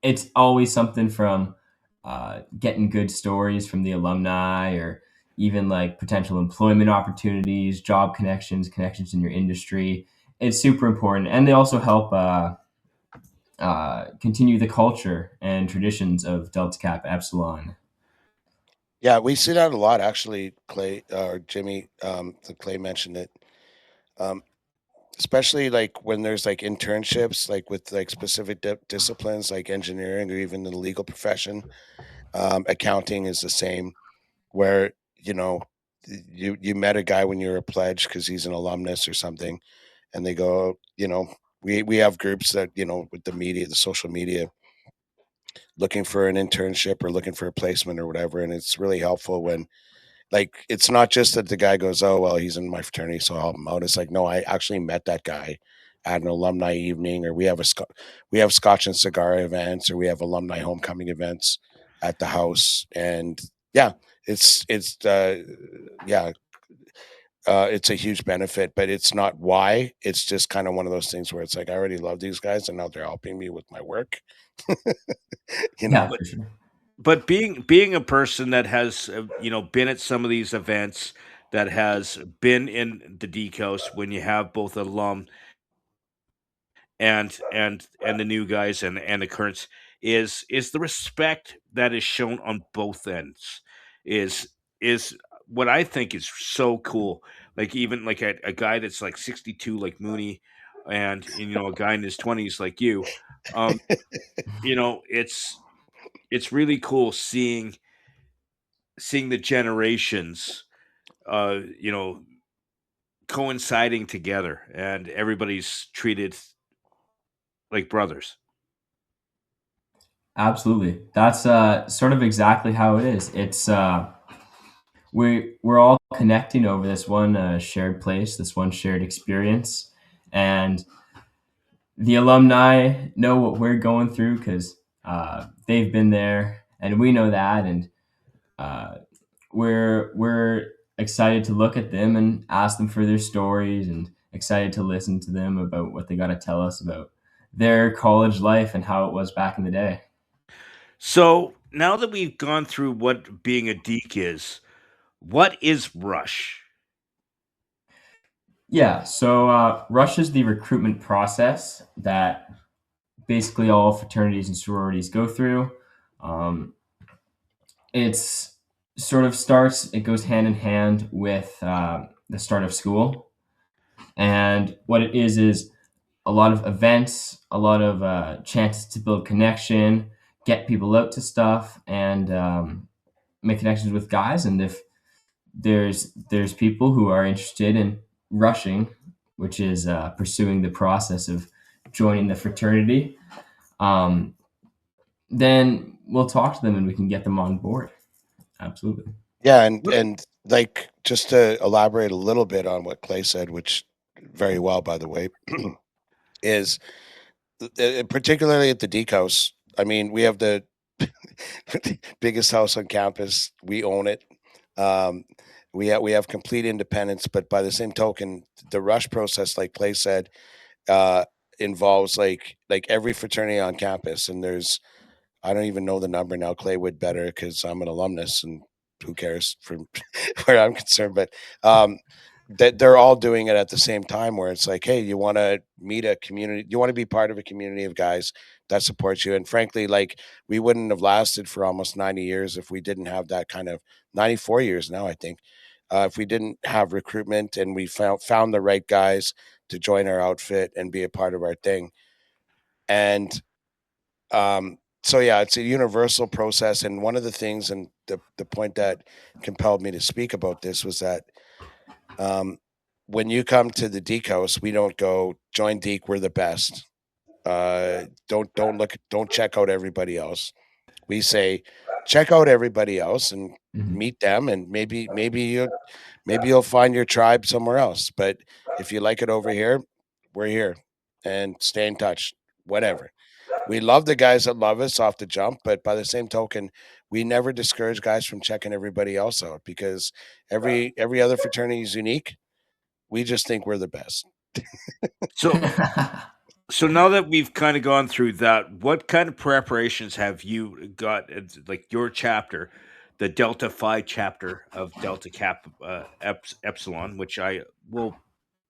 it's always something from getting good stories from the alumni or even like potential employment opportunities, job connections, connections in your industry. It's super important. And they also help continue the culture and traditions of Delta Kappa Epsilon. Yeah, we see that a lot actually, Clay or Jimmy. The Clay mentioned it. Um, Especially like when there's like internships, like with like specific disciplines like engineering or even the legal profession. Accounting is the same, where you know you met a guy when you were a pledge because he's an alumnus or something, and they go, we have groups that with the media, the social media, looking for an internship or looking for a placement or whatever, and it's really helpful when like it's not just that the guy goes, oh well, he's in my fraternity, so I'll help him out. It's like, no, I actually met that guy at an alumni evening, or we have scotch and cigar events, or we have alumni homecoming events at the house, and yeah, it's yeah, it's a huge benefit, but it's not why. It's just kind of one of those things where it's like I already love these guys, and now they're helping me with my work. you Yeah, know, But for sure. but being a person that has been at some of these events, that has been in the decos, when you have both alum and the new guys and the currents, is the respect that is shown on both ends is is what I think is so cool. Like, even like a guy that's like 62 like Mooney, and a guy in his 20s like you. um it's really cool seeing the generations uh you know coinciding together, and everybody's treated like brothers. Absolutely. That's sort of exactly how it is. It's we're all connecting over this one shared place, this one shared experience, and the alumni know what we're going through because they've been there, and we know that, and uh, we're excited to look at them and ask them for their stories, and excited to listen to them about what they got to tell us about their college life and how it was back in the day. So now that we've gone through what being a deek is, what is Rush? Yeah, so Rush is the recruitment process that basically all fraternities and sororities go through. Um, it's sort of starts, it goes hand in hand with the start of school. And what it is a lot of events, a lot of chances to build connection, get people out to stuff, and make connections with guys. And if there's people who are interested in rushing, which is pursuing the process of joining the fraternity, um, then we'll talk to them and we can get them on board. Absolutely. Yeah, and What? and like just to elaborate a little bit on what Clay said, which very well, by the way, is particularly at the Deke House. I mean, we have the biggest house on campus. We own it. Um, we have complete independence, but by the same token, the rush process, like Clay said, uh, involves like every fraternity on campus, and there's I don't even know the number now. Clay would better because I'm an alumnus, and who cares from where I'm concerned. But that they're all doing it at the same time, where it's like, hey, you want to meet a community, you want to be part of a community of guys that supports you. And frankly, like we wouldn't have lasted for almost 90 years if we didn't have that kind of 94 years now, I think. If we didn't have recruitment and we found the right guys to join our outfit and be a part of our thing. And so yeah, it's a universal process. And one of the things, and the point that compelled me to speak about this was that um, when you come to the Deke House, we don't go join Deke. We're the best. Don't check out everybody else. We say check out everybody else and Mhm. meet them, and maybe you'll find your tribe somewhere else. But if you like it over here, we're here, and stay in touch. Whatever. We love the guys that love us off the jump, but by the same token, we never discourage guys from checking everybody else out because every other fraternity is unique. We just think we're the best. So so now that we've kind of gone through that, what kind of preparations have you got at, like, your chapter, the Delta Phi chapter of Delta Cap Epsilon, which I will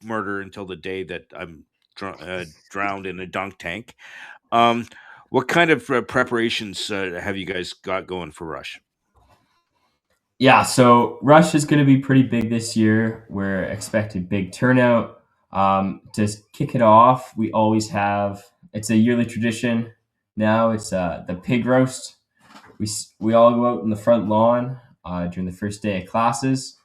murder until the day that I'm drowned in a dunk tank. Um, what kind of preparations have you guys got going for Rush? Yeah, so Rush is going to be pretty big this year. We're expecting big turnout. To kick it off, we always have, it's a yearly tradition now. It's the pig roast. We all go out in the front lawn during the first day of classes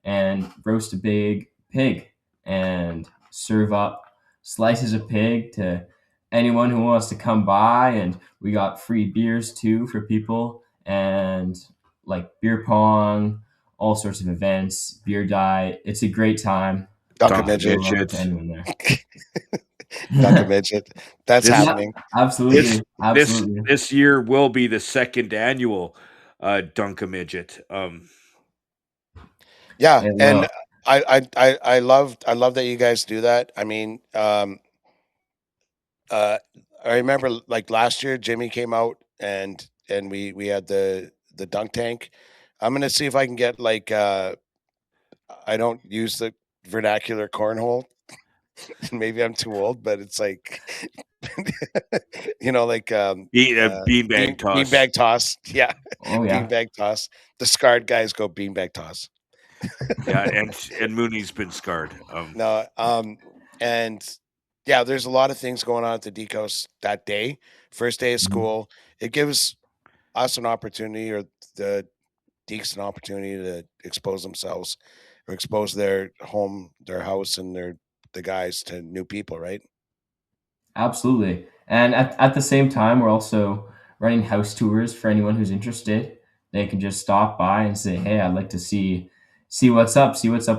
and roast a big pig and serve up slices of pig to anyone who wants to come by. And we got free beers too for people, and like beer pong, all sorts of events, beer diet. It's a great time. Dunk a Dunk You'll midget. run into midgets. anyone there. Dunk a midget. That's This Yeah, happening. this absolutely, this absolutely. this year will be the second annual Dunk a Midget. Yeah, It and will. I love that you guys do that. I mean, uh, I remember like last year, Jimmy came out and and we had the dunk tank. I'm gonna see if I can get like I don't use the vernacular cornhole. Maybe I'm too old, but it's like like Beanbag toss. beanbag toss. Yeah, Oh yeah. beanbag toss. The scarred guys go beanbag toss. Yeah, and Mooney's been scarred. No, and yeah, there's a lot of things going on at the Decos that day. First day of Mhm. school. It gives us an opportunity, or the Deeks an opportunity to expose themselves or expose their home, their house, and the guys to new people, right? Absolutely. And at the same time, we're also running house tours for anyone who's interested. They can just stop by and say, "Hey, I'd like to see what's up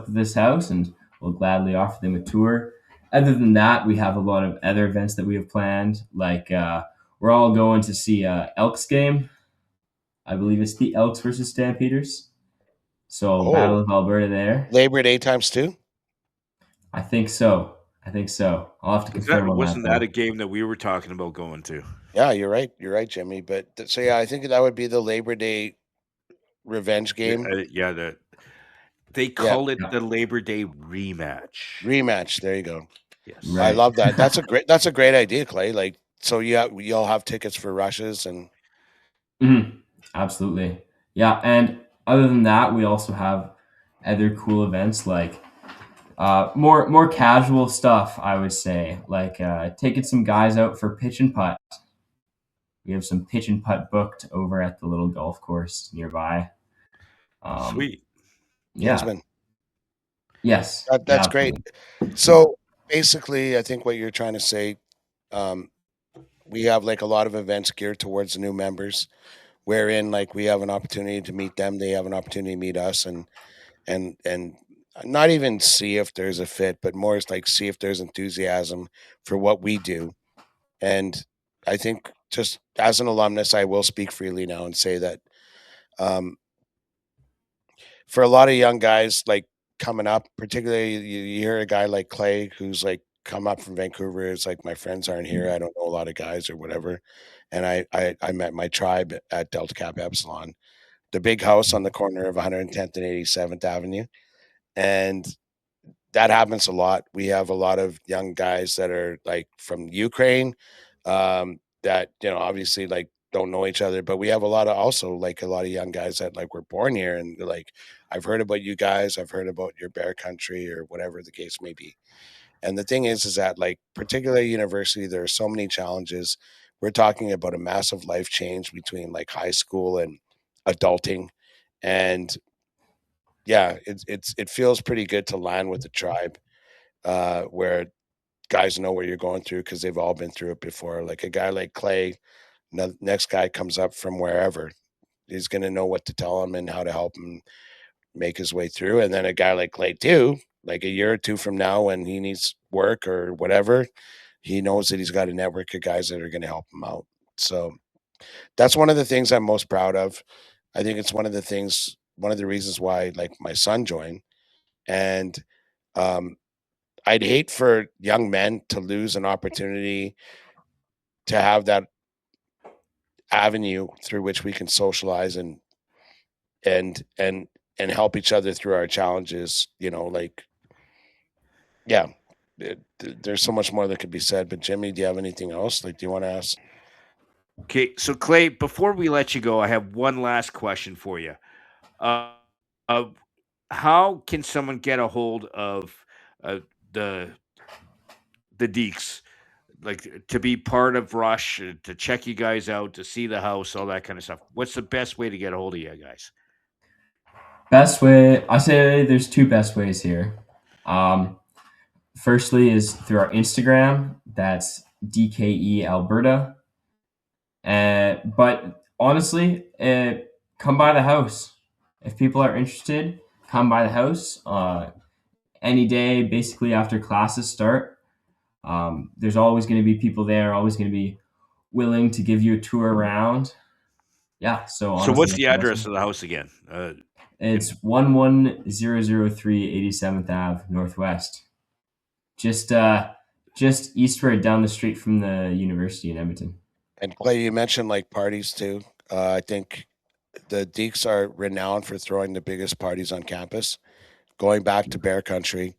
with this house," and we'll gladly offer them a tour. Other than that, we have a lot of other events that we have planned. Like we're all going to see Elks game. I believe it's the Elks versus Stampeders. So Battle Oh, of Alberta there. Labor Day times two. I think so. I think so. I'll have to confirm on that Wasn't that a though. game that we were talking about going to? Yeah, you're right. You're right, Jimmy. But so yeah, I think that would be the Labor Day revenge game. Yeah, they Yeah, call it Yeah. the Labor Day rematch. rematch. There you go. Yes. I Right. love that. That's a great idea, Clay. Like, so you'll have tickets for rushes and Mhm. Absolutely. Yeah, and other than that, we also have other cool events like more casual stuff. I would say like taking some guys out for pitch and putt. We have some pitch and putt booked over at the little golf course nearby. Um, Sweet. yeah. Kinsman. Yes. That's Yeah. great. Absolutely. So basically, I think what you're trying to say, um, we have like a lot of events geared towards the new members, wherein like we have an opportunity to meet them, they have an opportunity to meet us, and not even see if there's a fit, but more is like see if there's enthusiasm for what we do. And I think just as an alumnus, I will speak freely now and say that um, for a lot of young guys like coming up, particularly you hear a guy like Clay who's like come up from Vancouver. It's like my friends aren't here. I don't know a lot of guys or whatever. And I met my tribe at Delta Cap Epsilon, the big house on the corner of 110th and 87th Avenue. And that happens a lot. We have a lot of young guys that are like from Ukraine, that obviously like don't know each other, but we have a lot of also like a lot of young guys that like were born here and they're like, I've heard about you guys, I've heard about your bear country or whatever the case may be. And the thing is that like particularly university, there are so many challenges. We're talking about a massive life change between like high school and adulting, and yeah, it feels pretty good to land with the tribe, where guys know what you're going through because they've all been through it before. Like a guy like Clay, next guy comes up from wherever, he's going to know what to tell him and how to help him make his way through. And then a guy like Clay too, like a year or two from now, when he needs work or whatever, he knows that he's got a network of guys that are going to help him out. So that's one of the things I'm most proud of. I think it's one of the reasons why like my son joined. And um, I'd hate for young men to lose an opportunity to have that avenue through which we can socialize and and and help each other through our challenges. Like yeah, there's so much more that could be said. But Jimmy, do you have anything else? Like, do you want to ask? Okay, so Clay, before we let you go, I have one last question for you. Uh, uh, how can someone get a hold of uh, the Deeks, like to be part of Rush, to check you guys out, to see the house, all that kind of stuff? What's the best way to get a hold of you guys? Best way, I say there's two best ways here. Um, Firstly is through our Instagram. That's DKE Alberta. But honestly, come by the house. If people are interested, come by the house any day, basically after classes start. There's always going to be people there, always going to be willing to give you a tour around. Yeah, so So, honestly, what's that's the the best address way. of the house again? It's 11003 87th Ave Northwest. Just eastward down the street from the university in Edmonton. And Clay, you mentioned like parties too. I think the Deeks are renowned for throwing the biggest parties on campus. Going back to Bear Country,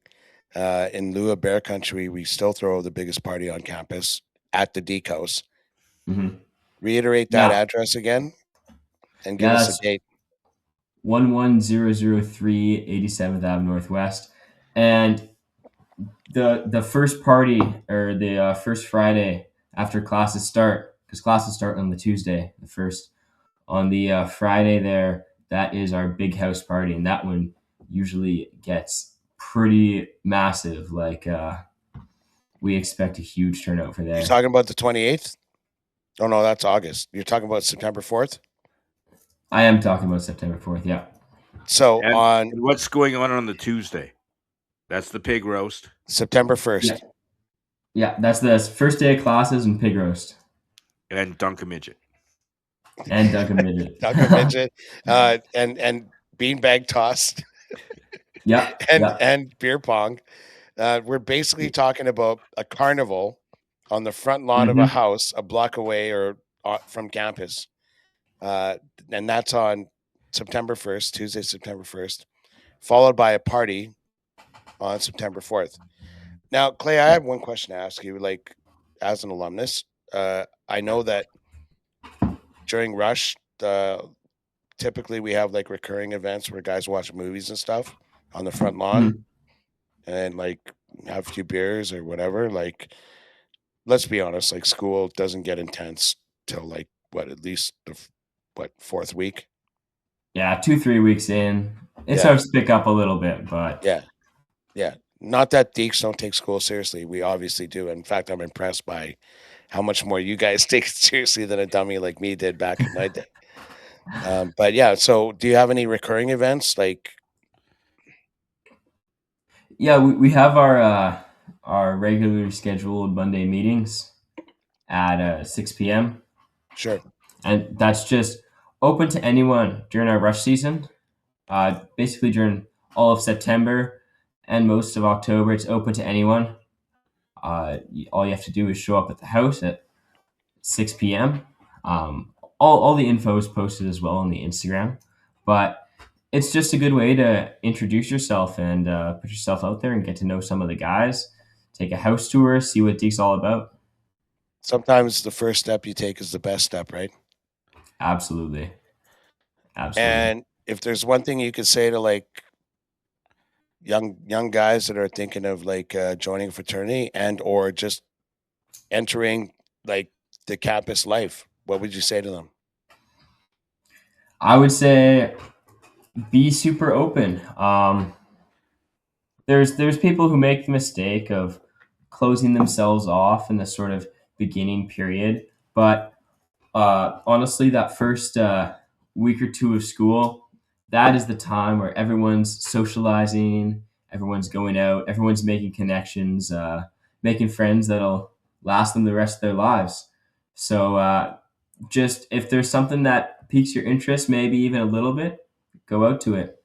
in lieu of Bear Country, we still throw the biggest party on campus at the Deke House. Mhm. Reiterate that Yeah. address again and give Yeah, us a that's date. 11003 87th Ave Northwest. And the first party, or the first Friday after classes start, because classes start on the Tuesday, the first. On the Friday there, that is our big house party, and that one usually gets pretty massive. Like we expect a huge turnout for You're there. talking about the 28th? Oh, no, that's August. You're talking about September 4th? I am talking about September 4th. Yeah. So And on what's going on the Tuesday? That's the pig roast. September Yeah. 1st. Yeah, that's the first day of classes and pig roast And dunk a midget. and Dunkin' Midget. Dunkin' Midget, and beanbag toss Yeah, yeah. and beer pong. We're basically talking about a carnival on the front lawn of a Mhm. house a block away or from campus. Uh, and that's on September 1st, Tuesday, September 1st, followed by a party on September 4th. Now, Clay, I have one question to ask you. Like, as an alumnus, I know that during Rush, typically we have like recurring events where guys watch movies and stuff on the front lawn Mhm. and like have a few beers or whatever. Like, let's be honest, like school doesn't get intense till like what, at least what, fourth week? Yeah, 2-3 weeks in, it Yeah, starts to pick up a little bit, but yeah, yeah. Not that Deeks don't take school seriously. We obviously do. In fact, I'm impressed by how much more you guys take it seriously than a dummy like me did back in my day. But yeah, so do you have any recurring events? Like, yeah, we have our regularly scheduled Monday meetings at 6 p.m. sure. and that's just open to anyone during our rush season. Basically during all of September and most of October, it's open to anyone. All you have to do is show up at the house at 6 p.m. All the info is posted as well on the Instagram, but it's just a good way to introduce yourself and put yourself out there and get to know some of the guys. Take a house tour, see what Deke's all about. Sometimes the first step you take is the best step, right? Absolutely, absolutely. And if there's one thing you could say to like young guys that are thinking of like joining a fraternity and or just entering like the campus life, what would you say to them? I would say be super open. There's people who make the mistake of closing themselves off in the sort of beginning period, but honestly, that first week or two of school, that is the time where everyone's socializing, everyone's going out, everyone's making connections, making friends that'll last them the rest of their lives. So just if there's something that piques your interest, maybe even a little bit, go out to it.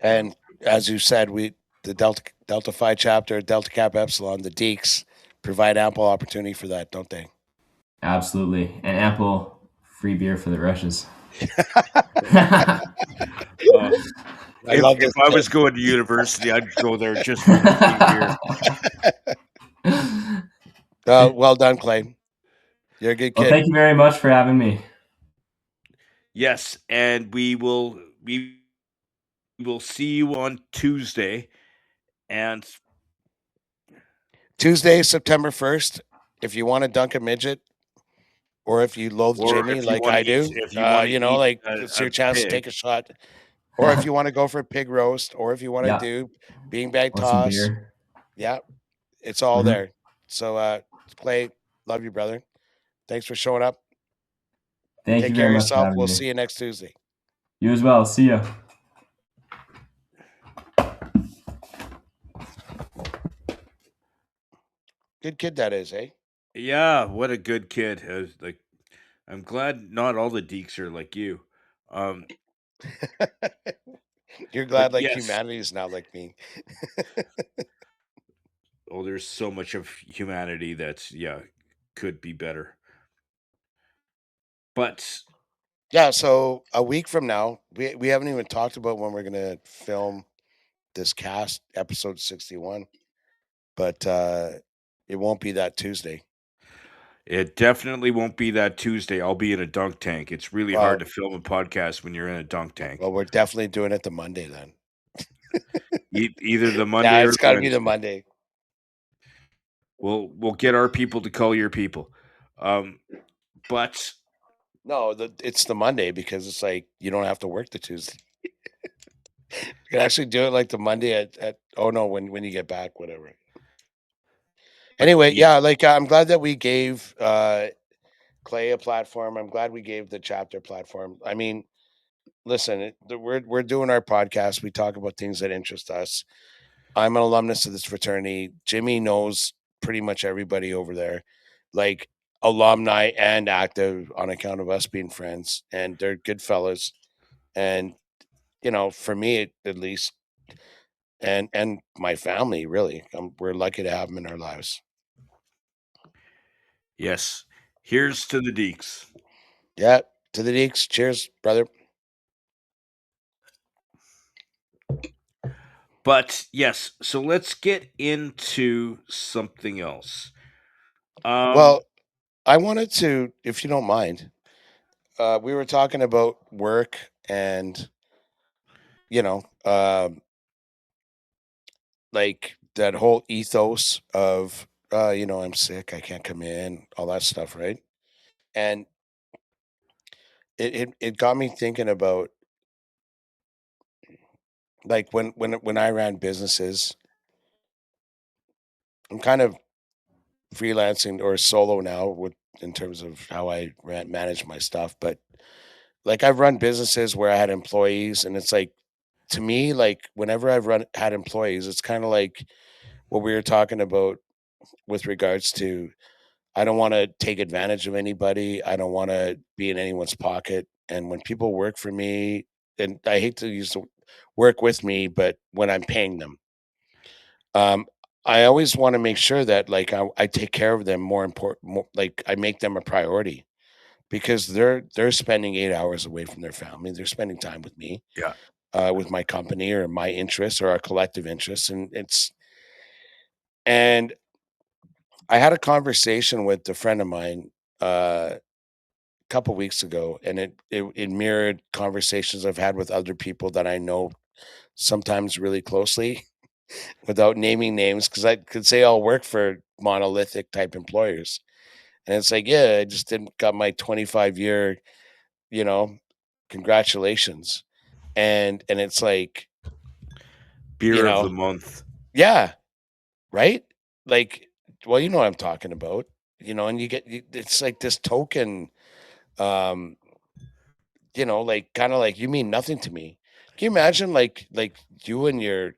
And as you said, we the Delta Phi chapter, Delta Cap Epsilon, the Deeks provide ample opportunity for that, don't they? Absolutely, and ample free beer for the rushes. Uh, I love if this. I was going to university, I'd go there just for the free beer. Well done, Clay. You're a good Well, kid. thank you very much for having me. Yes, and we will see you on Tuesday. And Tuesday, September 1st. If you want to dunk a midget, or if you loathe or Jimmy if you like want I to eat, do, if you want to eat like it's a your chance to pig, take a shot. Or if you want to go for a pig roast, or if you want to Yeah, do beanbag or some toss, beer. yeah, it's all Mhm. there. So, Clay, love you, brother. Thanks for showing up. Thank Take you care very of much for yourself. having We'll me. see you next Tuesday. You as well. See ya. Good kid that is, eh? yeah, what a good kid. Like, I'm glad not all the Deeks are like you. Um, You're but glad like yes, humanity is not like me. oh, there's so much of humanity that's, yeah, could be better. But Yeah, so a week from now, we haven't even talked about when we're gonna film this cast episode 61, but it won't be that Tuesday. it definitely won't be that Tuesday. I'll be in a dunk tank. It's really hard Well, to film a podcast when you're in a dunk tank. we're definitely doing it the Monday then. Either the Yeah, Monday or it's the got to be the Wednesday. Monday. We'll get our people to call your people. But No, it's the Monday because it's like you don't have to work the Tuesday. You can actually do it like the Monday at oh no, when you get back, whatever. Anyway, yeah, yeah, like I'm glad that we gave Clay a platform. I'm glad we gave the chapter platform. I mean, listen, we're doing our podcast. We talk about things that interest us. I'm an alumnus of this fraternity. Jimmy knows pretty much everybody over there, like alumni and active on account of us being friends, and they're good fellas. And for me at least, and my family, really, we're lucky to have them in our lives. yes. Here's to the Deeks. Yeah, to the Deeks. Cheers, brother. But yes, so let's get into something else. Well, I wanted to, if you don't mind, we were talking about work and you know, like that whole ethos of I'm sick, I can't come in, all that stuff, right? And it got me thinking about like when I ran businesses. I'm kind of freelancing or solo now with in terms of how I manage my stuff, but like I've run businesses where I had employees, and it's like to me, like whenever I've had employees, it's kind of like what we were talking about with regards to I don't want to take advantage of anybody. I don't want to be in anyone's pocket. And when people work for me, and I hate to use the work with me, but when I'm paying them, um, I always want to make sure that like I take care of them more important, like I make them a priority because they're spending 8 hours away from their family. They're spending time with me, yeah. with my company or my interests or our collective interests, and I had a conversation with a friend of mine a couple weeks ago, and it mirrored conversations I've had with other people that I know sometimes really closely, without naming names, because I could say I'll work for monolithic type employers, and it's like, yeah, I just didn't got my 25-year, you know, congratulations, and it's like, you Beer of the know, month. yeah, right, like, well, you know what I'm talking about, and it's like this token. Um, like kind of like you mean nothing to me. Can you imagine like you and your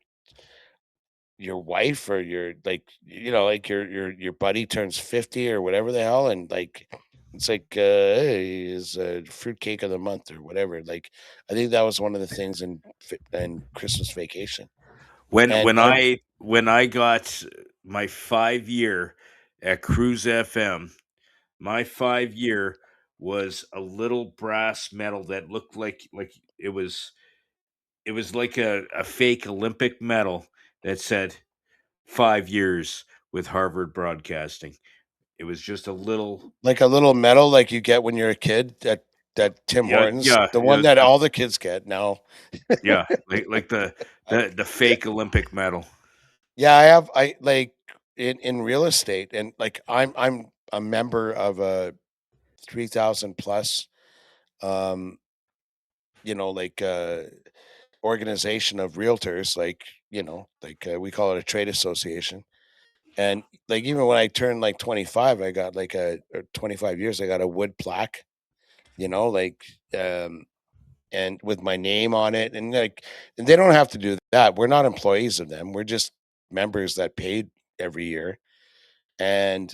wife or your like like your buddy turns 50 or whatever the hell, and like it's like hey, is a fruitcake of the month or whatever. Like I think that was one of the things in Christmas Vacation. When And when I when I got my 5 year at Cruise FM, my 5 year was a little brass medal that looked like it was like a fake Olympic medal that said 5 years with Harvard Broadcasting. It was just a little like a little medal like you get when you're a kid at that Tim yeah, Hortons, yeah, the it one was that just all the kids get now. yeah, like the fake Olympic medal. Yeah, I like in real estate, and like I'm a member of a 3,000 plus um like organization of realtors, like like we call it a trade association. And like even when I turned like 25, I got like or 25 years, I got a wood plaque, like um and with my name on it, and they don't have to do that. We're not employees of them. We're just members that paid every year. And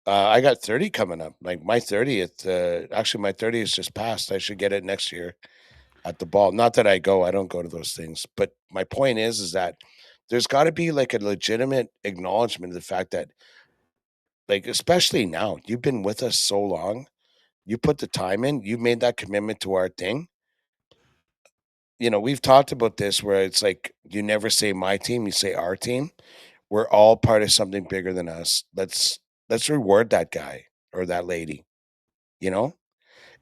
I got 30 coming up. Like my 30th, actually my 30th just passed. I should get it next year at the ball. Not that I don't go to those things, but my point is that there's got to be like a legitimate acknowledgement of the fact that, like, especially now, you've been with us so long. You put the time in, you made that commitment to our thing. You know, we've talked about this where it's like you never say my team, you say our team. We're all part of something bigger than us. Let's reward that guy or that lady, you know?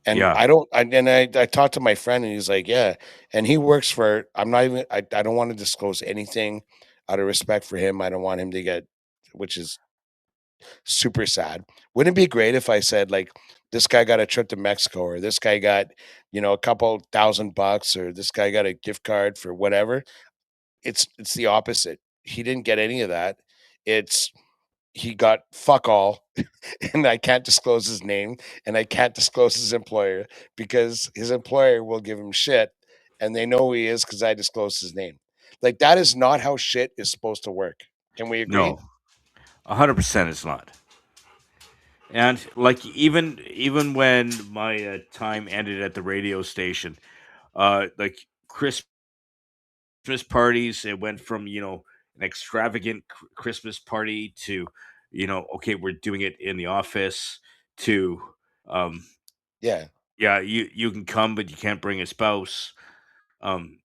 And Yeah. I talked to my friend and he's like, "Yeah." And he works for I don't wanna disclose anything out of respect for him. I don't want him to get, which is super sad. Wouldn't it be great if I said, like, this guy got a trip to Mexico, or this guy got, a couple $1,000, or this guy got a gift card for whatever? It's the opposite. He didn't get any of that. It's he got fuck all, and I can't disclose his name, and I can't disclose his employer because his employer will give him shit, and they know who he is because I disclosed his name. Like, that is not how shit is supposed to work. Can we agree? No, 100% it's not. And like even when my time ended at the radio station, like Christmas parties, it went from an extravagant Christmas party to okay, we're doing it in the office to um Yeah. yeah, you can come but you can't bring a spouse. Um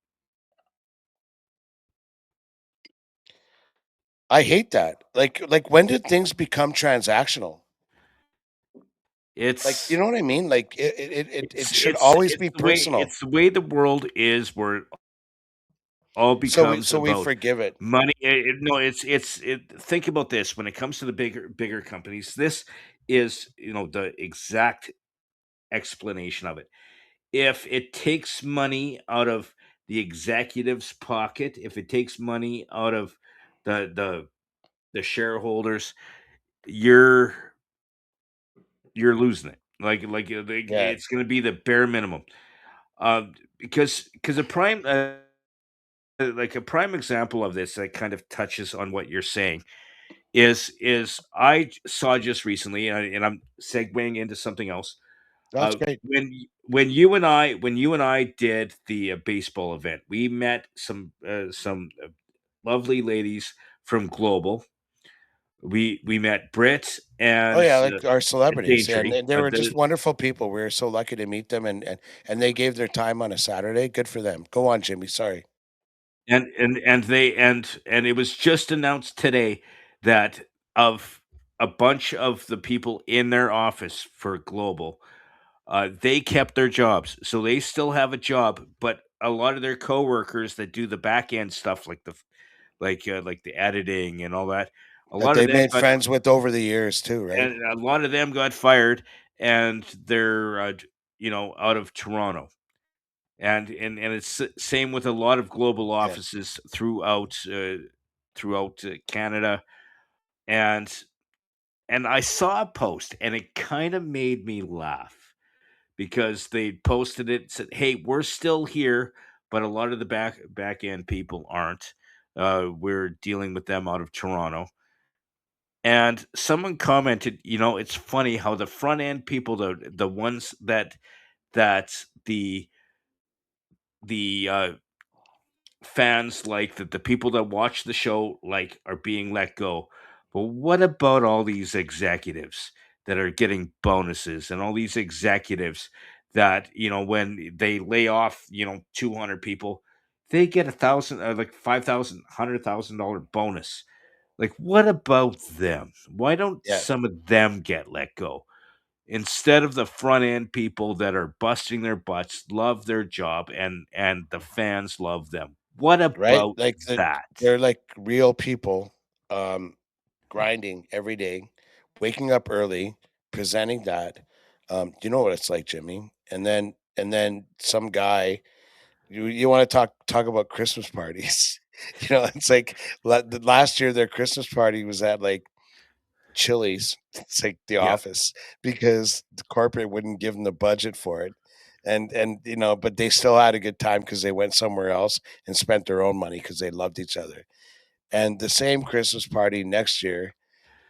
I hate that. Like, when did things become transactional? Like, you it's know what I mean? Like, it should it's always it's be the way personal. the world is, where it all becomes So we about forgive it. money. No, think about this. When it comes to the bigger companies, this is the exact explanation of it. If it takes money out of the executive's pocket, if it takes money out of the the shareholders, you're losing it. Yeah. It's going to be the bare minimum. Because a prime example of this that kind of touches on what you're saying is saw just recently, and I'm segueing into something else. That's great. When you and I did the baseball event, we met some lovely ladies from Global. We met Britt Oh, and yeah, like our celebrities, yeah, and Daintree. they were just wonderful people. We were so lucky to meet them, and they gave their time on a Saturday. Good for them. Go on, Jimmy, sorry. And it was just announced today that of a bunch of the people in their office for Global, they kept their jobs, so they still have a job. But a lot of their coworkers that do the back end stuff, like the editing and all that, a That lot of they've them made got friends with over the years too, right? and a lot of them got fired, and they're out of Toronto. And it's same with a lot of global Yeah. offices throughout Canada. And and I saw a post and it kind of made me laugh because they posted it, said, "Hey, we're still here, but a lot of the back end people aren't. We're dealing with them out of Toronto." And someone commented, it's funny how the front end people, the ones that the fans like, that the people that watch the show like, are being let go. But what about all these executives that are getting bonuses, and all these executives that, when they lay off, 200 people, they get 1,000, like 5,000, $100,000 bonus. Like, what about them? Why don't Yeah. some of them get let go? Instead of the front end people that are busting their butts, love their job, and the fans love them. What Right? about Like, that? they're like real people, um, grinding every day, waking up early, presenting that. You know what it's like, Jimmy. And then some guy, you want to talk about Christmas parties. It's like the last year their Christmas party was at like Chili's. It's like The Yeah. Office because the corporate wouldn't give them the budget for it. And but they still had a good time because they went somewhere else and spent their own money because they loved each other. And the same Christmas party next year,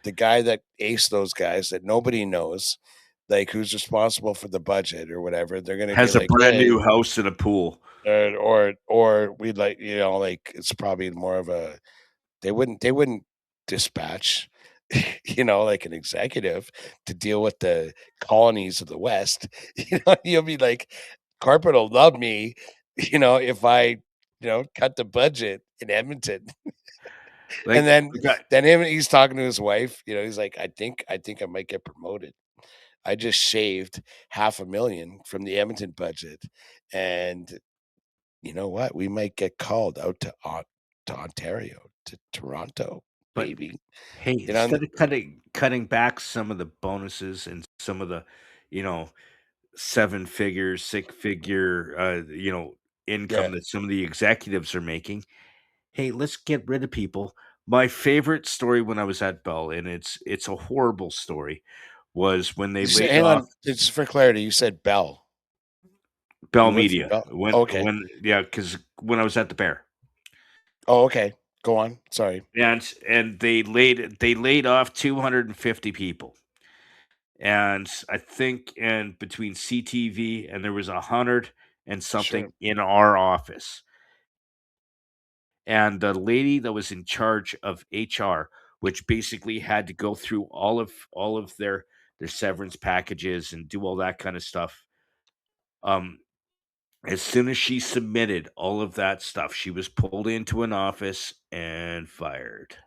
the guy that aced those guys that nobody knows, like who's responsible for the budget or whatever, they're gonna be Has a like, brand "Hey," new house and a pool. or we'd like, like it's probably more of a they wouldn't dispatch. like an executive to deal with the colonies of the West, you'll be like, corporate will love me, if I, cut the budget in Edmonton. And Like, then we got he's talking to his wife, he's like, I think I might get promoted. I just shaved 500,000 from the Edmonton budget. And you know what? We might get called out to Ontario, to Toronto, but baby. hey, And instead of cutting back some of the bonuses and some of the, you know, 7 figure, 6 figure, yeah, income that some of the executives are making, hey, let's get rid of people. My favorite story when I was at Bell, and it's a horrible story, was when they you said, laid hang off on, just for clarity, you said Bell. Bell You work for Media. Bell? Oh, okay. Because when I was at the Bear. Oh, okay. Go on. Sorry. And they laid off 250 people. And I think and between CTV and there was 100 and Sure. something in our office. And the lady that was in charge of HR, which basically had to go through all of their severance packages and do all that kind of stuff. Um, as soon as she submitted all of that stuff, she was pulled into an office and fired.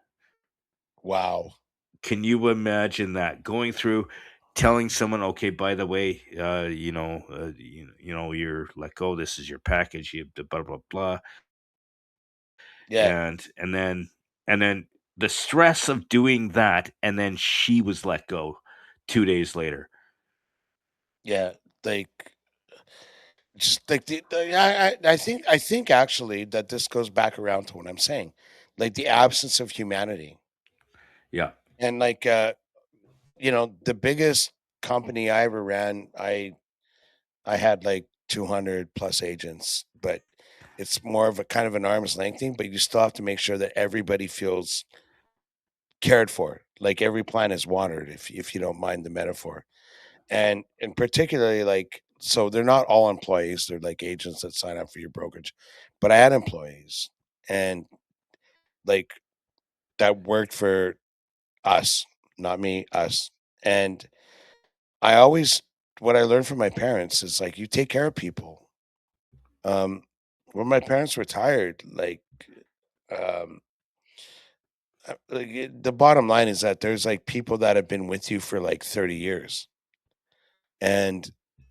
Wow. Can you imagine that going through telling someone, okay, by the way, you're let go. This is your package. You blah blah blah, Yeah. and then the stress of doing that, and then she was let go 2 days later. Yeah. Like, just like I think actually that this goes back around to what I'm saying, like the absence of humanity. Yeah, And like, the biggest company I ever ran, I had like 200 plus agents, but it's more of a kind of an arm's length thing, but you still have to make sure that everybody feels cared for. Like every plant is watered, if you don't mind the metaphor. And particularly, like, so they're not all employees, they're like agents that sign up for your brokerage. But I had employees, and like, that worked for us, not me, us. And I always what I learned from my parents is like, you take care of people. Um, when my parents retired, um, the bottom line is that there's like people that have been with you for like 30 years, and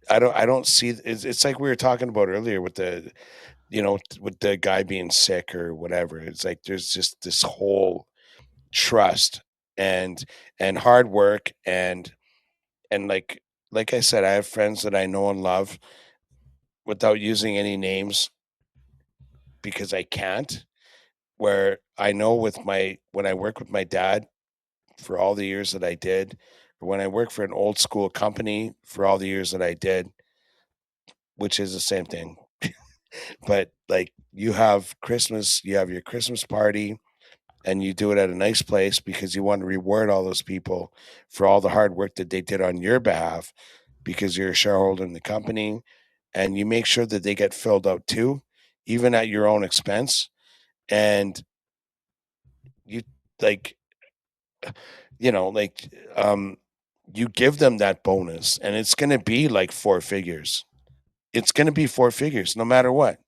I don't see it's like we were talking about earlier with with the guy being sick or whatever. It's like there's just this whole trust and hard work and like I said, I have friends that I know and love without using any names because I can't. Where I know with my when I work with my dad for all the years that I did, or when I work for an old school company for all the years that I did, which is the same thing. But like you have your Christmas party, and you do it at a nice place because you want to reward all those people for all the hard work that they did on your behalf because you're a shareholder in the company, and you make sure that they get filled out too, even at your own expense. And you like like, you give them that bonus, and it's going to be like four figures. It's going to be four figures no matter what.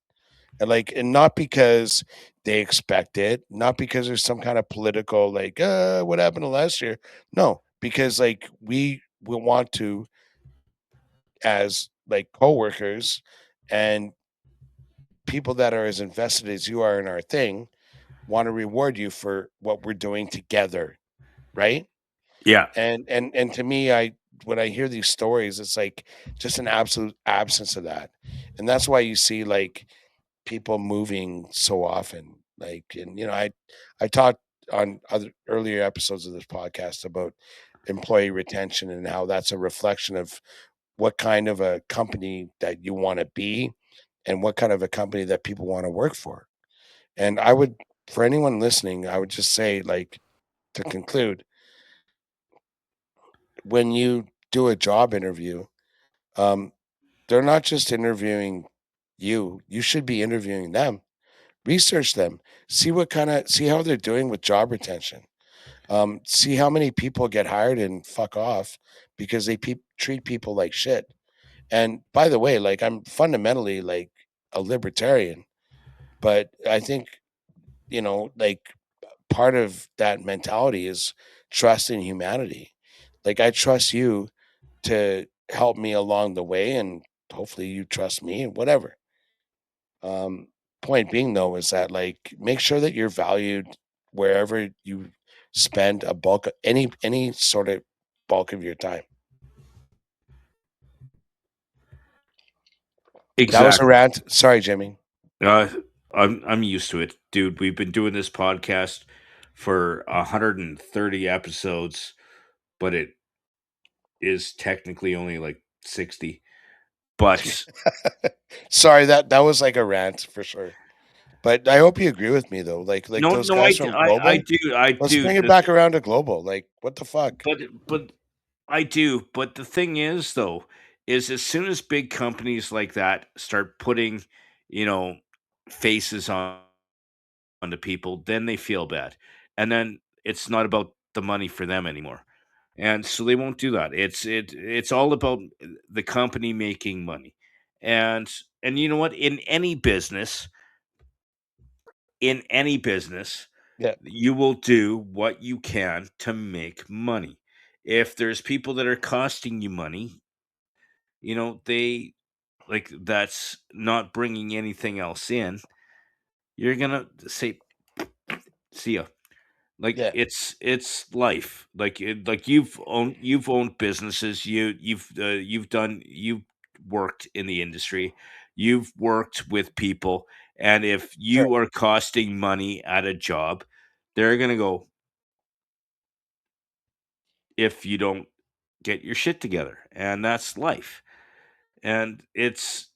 And not because they expect it, not because there's some kind of political like, what happened to last year? No, because like we want to, as like coworkers and people that are as invested as you are in our thing, want to reward you for what we're doing together, right? yeah, And to me, I when I hear these stories, it's like just an absolute absence of that. And that's why you see like people moving so often. Like, and I talked on other earlier episodes of this podcast about employee retention and how that's a reflection of what kind of a company that you want to be and what kind of a company that people want to work for. And I would, for anyone listening, I would just say, like, to conclude, when you do a job interview, um, they're not just interviewing you, you should be interviewing them. Research them. See how they're doing with job retention. See how many people get hired and fuck off because they treat people like shit. And by the way, like I'm fundamentally like a libertarian, but I think, like part of that mentality is trust in humanity. Like I trust you to help me along the way, and hopefully you trust me and whatever. Um, Point being though is that like make sure that you're valued wherever you spend a bulk of any sort of bulk of your time. That was a Exactly. rant. Sorry, Jimmy. Uh, I'm used to it, dude. We've been doing this podcast for 130 episodes, but it is technically only like 60. But Sorry, that was like a rant for sure. But I hope you agree with me though. Like no, those no, I, guys d- from Global, I let's do. bring it back around to Global. Like what the fuck? But I do. But the thing is, though, is as soon as big companies like that start putting, you know, faces onto people, then they feel bad, and then it's not about the money for them anymore, and so they won't do that. It's all about the company making money, and you know what? In any business, Yeah, you will do what you can to make money. If there's people that are costing you money, they like that's not bringing anything else in, you're gonna say, see ya. Like yeah. it's life. Like you've owned businesses. You've worked in the industry. You've worked with people, and if Sure. you are costing money at a job, they're gonna go if you don't get your shit together, and that's life. And it's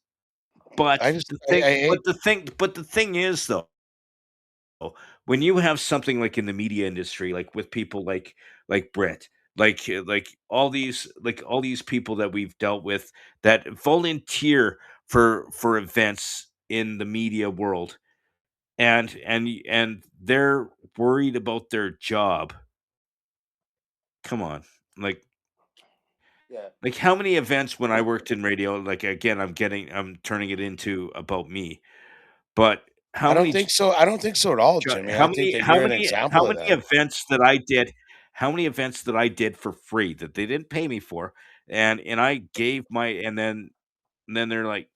I but just the I thing hate. but the thing is though, when you have something like in the media industry, like with people like Brett, like all these people that we've dealt with that volunteer for events in the media world, and they're worried about their job. Come on, like Yeah. how many events when I worked in radio? Like again, I'm turning it into about me, but how I don't many think so. I don't think so at all, Jimmy. I think that you're an example of that. how many events that I did for free that they didn't pay me for, and I gave my and then they're like,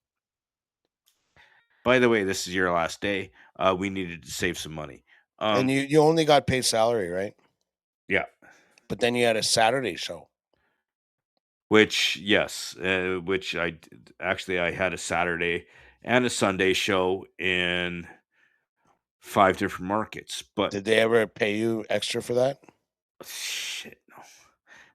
by the way, this is your last day. We needed to save some money. And you only got paid salary, right? Yeah, But then you had a Saturday show. which yes, which actually I had a Saturday and a Sunday show in 5 different markets, but Did they ever pay you extra for that? shit, no.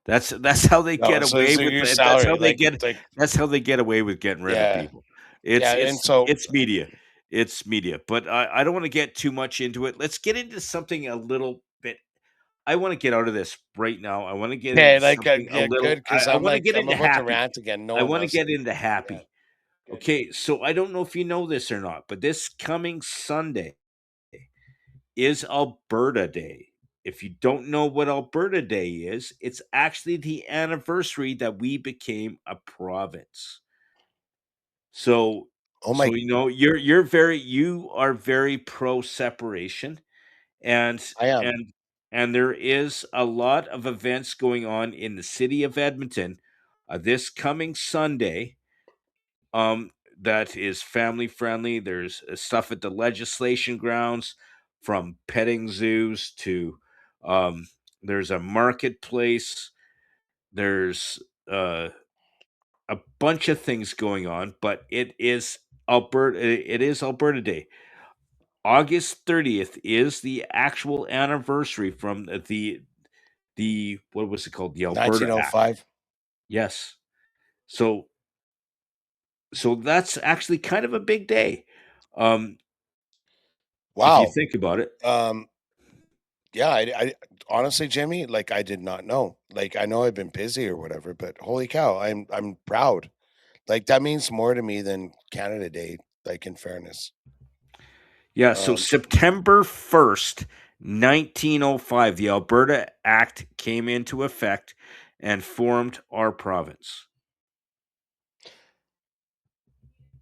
That's how they No. get So away it's with your it. That's how salary, they get like that's how they get away with getting rid of yeah, people. yeah. And so It's media. It's media. But I don't wanna get too much into it. Let's get into something a little bit. I wanna get out of this right now. I wanna get yeah, into like something a yeah, good little because I I'm wanna like get I'm into about to happy. rant again. No I one wanna wants to get be. into Yeah, happy. good. Okay, so I don't know if you know this or not, but this coming Sunday is Alberta Day. If you don't know what Alberta Day is, it's actually the anniversary that we became a province. So Oh my, you are very pro separation, and I am. and there is a lot of events going on in the city of Edmonton this coming Sunday. Um, that is family friendly. There's stuff at the legislation grounds, from petting zoos to um, there's a marketplace. There's uh, a bunch of things going on, but It is Alberta Day. August 30th is the actual anniversary from the what was it called? The Alberta Act. 1905. Yes. So that's actually kind of a big day. Um, if you Wow. think about it. Um. Yeah. I honestly, Jimmy, like I did not know. Like I know I've been busy or whatever, but holy cow, I'm proud. Like that means more to me than Canada Day. Like in fairness. Yeah, so Um. September 1st 1905, the Alberta Act came into effect and formed our province.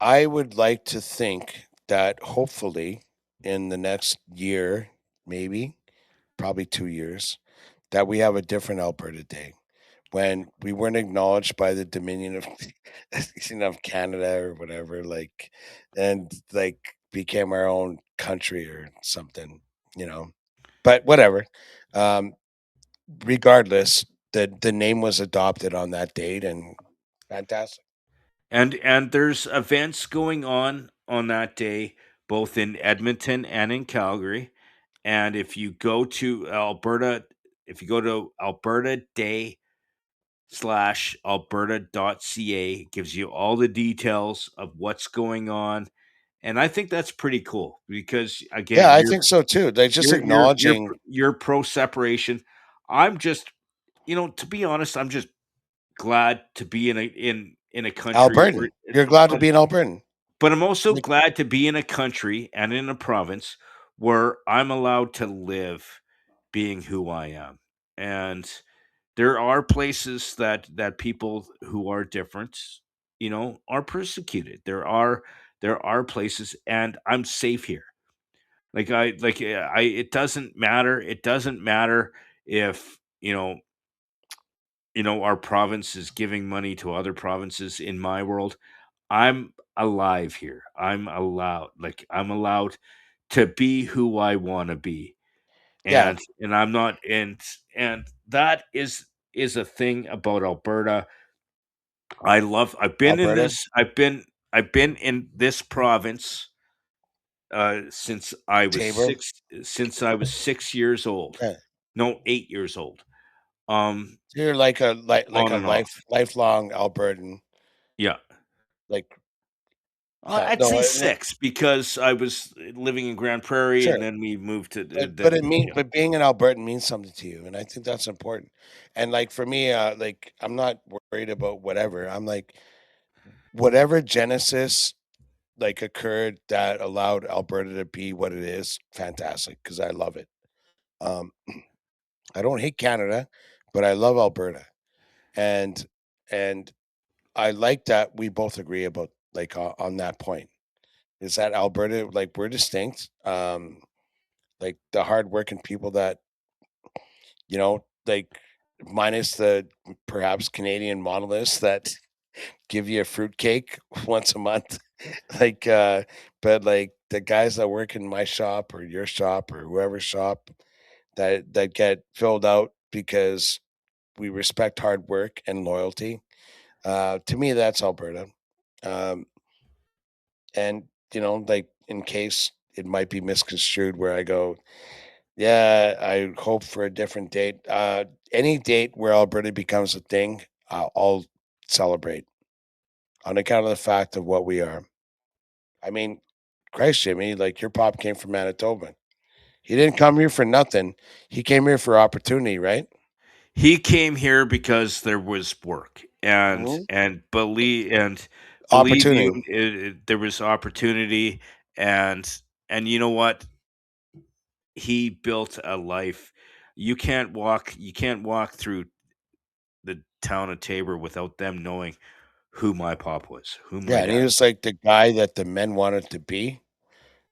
I would like to think that hopefully in the next year, maybe, probably 2 years, that we have a different Alberta Day when we weren't acknowledged by the Dominion of of Canada or whatever, like, and like became our own country or something, you know. But whatever. Um, regardless, the name was adopted on that date, and fantastic. And there's events going on that day, both in Edmonton and in Calgary. And if you go to Alberta, if you go to Alberta Day slash alberta.ca, it gives you all the details of what's going on. And I think that's pretty cool because Yeah, again, I think so too. Like just acknowledging you're pro separation. I'm just, to be honest, I'm just glad to be in a country where, Albertan. You're glad to but be an Albertan. but I'm also Like, glad to be in a country and in a province where I'm allowed to live being who I am. And there are places that people who are different, are persecuted. There are places, and I'm safe here. I it doesn't matter. It doesn't matter if, our province is giving money to other provinces in my world. I'm alive here. I'm allowed to be who I want to be. yeah, And I'm not and that is a thing about Alberta. Alberta, I've been in this province since I was Tabor. 6 years old. Yeah. No, 8 years old. Um You're like on a and off. lifelong Albertan. Yeah. Like I'd no, say 6 because I was living in Grand Prairie and sure. then we moved to But then but being an Albertan means something to you, and I think that's important. And like for me, like I'm not worried about whatever. I'm like whatever genesis like occurred that allowed Alberta to be what it is, fantastic because I love it. Um, I don't hate Canada, but I love Alberta, and and I like that we both agree about like on that point. Is that Alberta like we're distinct? Like the hardworking people that like minus the perhaps Canadian monoliths that give you a fruit cake once a month. like but like the guys that work in my shop or your shop or whoever's shop that get filled out because we respect hard work and loyalty. To me that's Alberta. Um and like in case it might be misconstrued where I go, yeah, I hope for a different date. Any date where Alberta becomes a thing, I'll celebrate on account of the fact of what we are. I mean, Christ, Jimmy, like your pop came from Manitoba. He didn't come here for nothing. He came here for opportunity, right? he came here because there was work and Hmm. believe you, Opportunity. there was opportunity. And you know what, he built a life. You can't walk through the town of Tabor without them knowing who my pop was, who my Yeah, and he dad was like the guy that the men wanted to be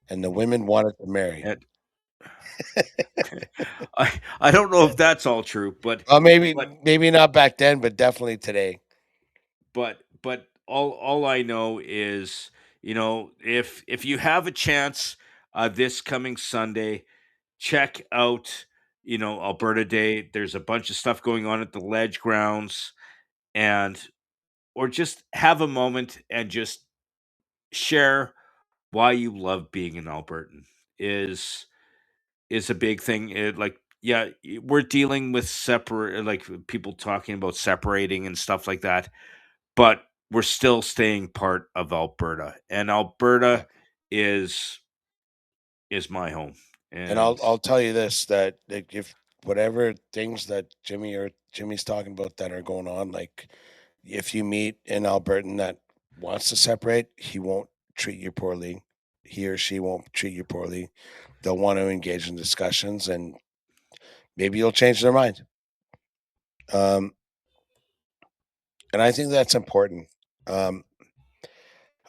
and the women wanted to marry. and I don't know if that's all true, but Maybe but maybe not back then, but definitely today. but all I know is, if you have a chance this coming Sunday, check out, Alberta Day. There's a bunch of stuff going on at the Ledge grounds, and or just have a moment and just share why you love being an Albertan is is a big thing. Yeah, we're dealing with separate, like people talking about separating and stuff like that, but we're still staying part of Alberta, and Yeah. Alberta is is my home. And And I'll tell you this that like if whatever things that Jimmy's talking about that are going on, like if you meet an Albertan that wants to separate, he won't treat you poorly. he or she won't treat you poorly. They'll want to engage in discussions, and maybe you'll change their mind. Um, and I think that's important. Um,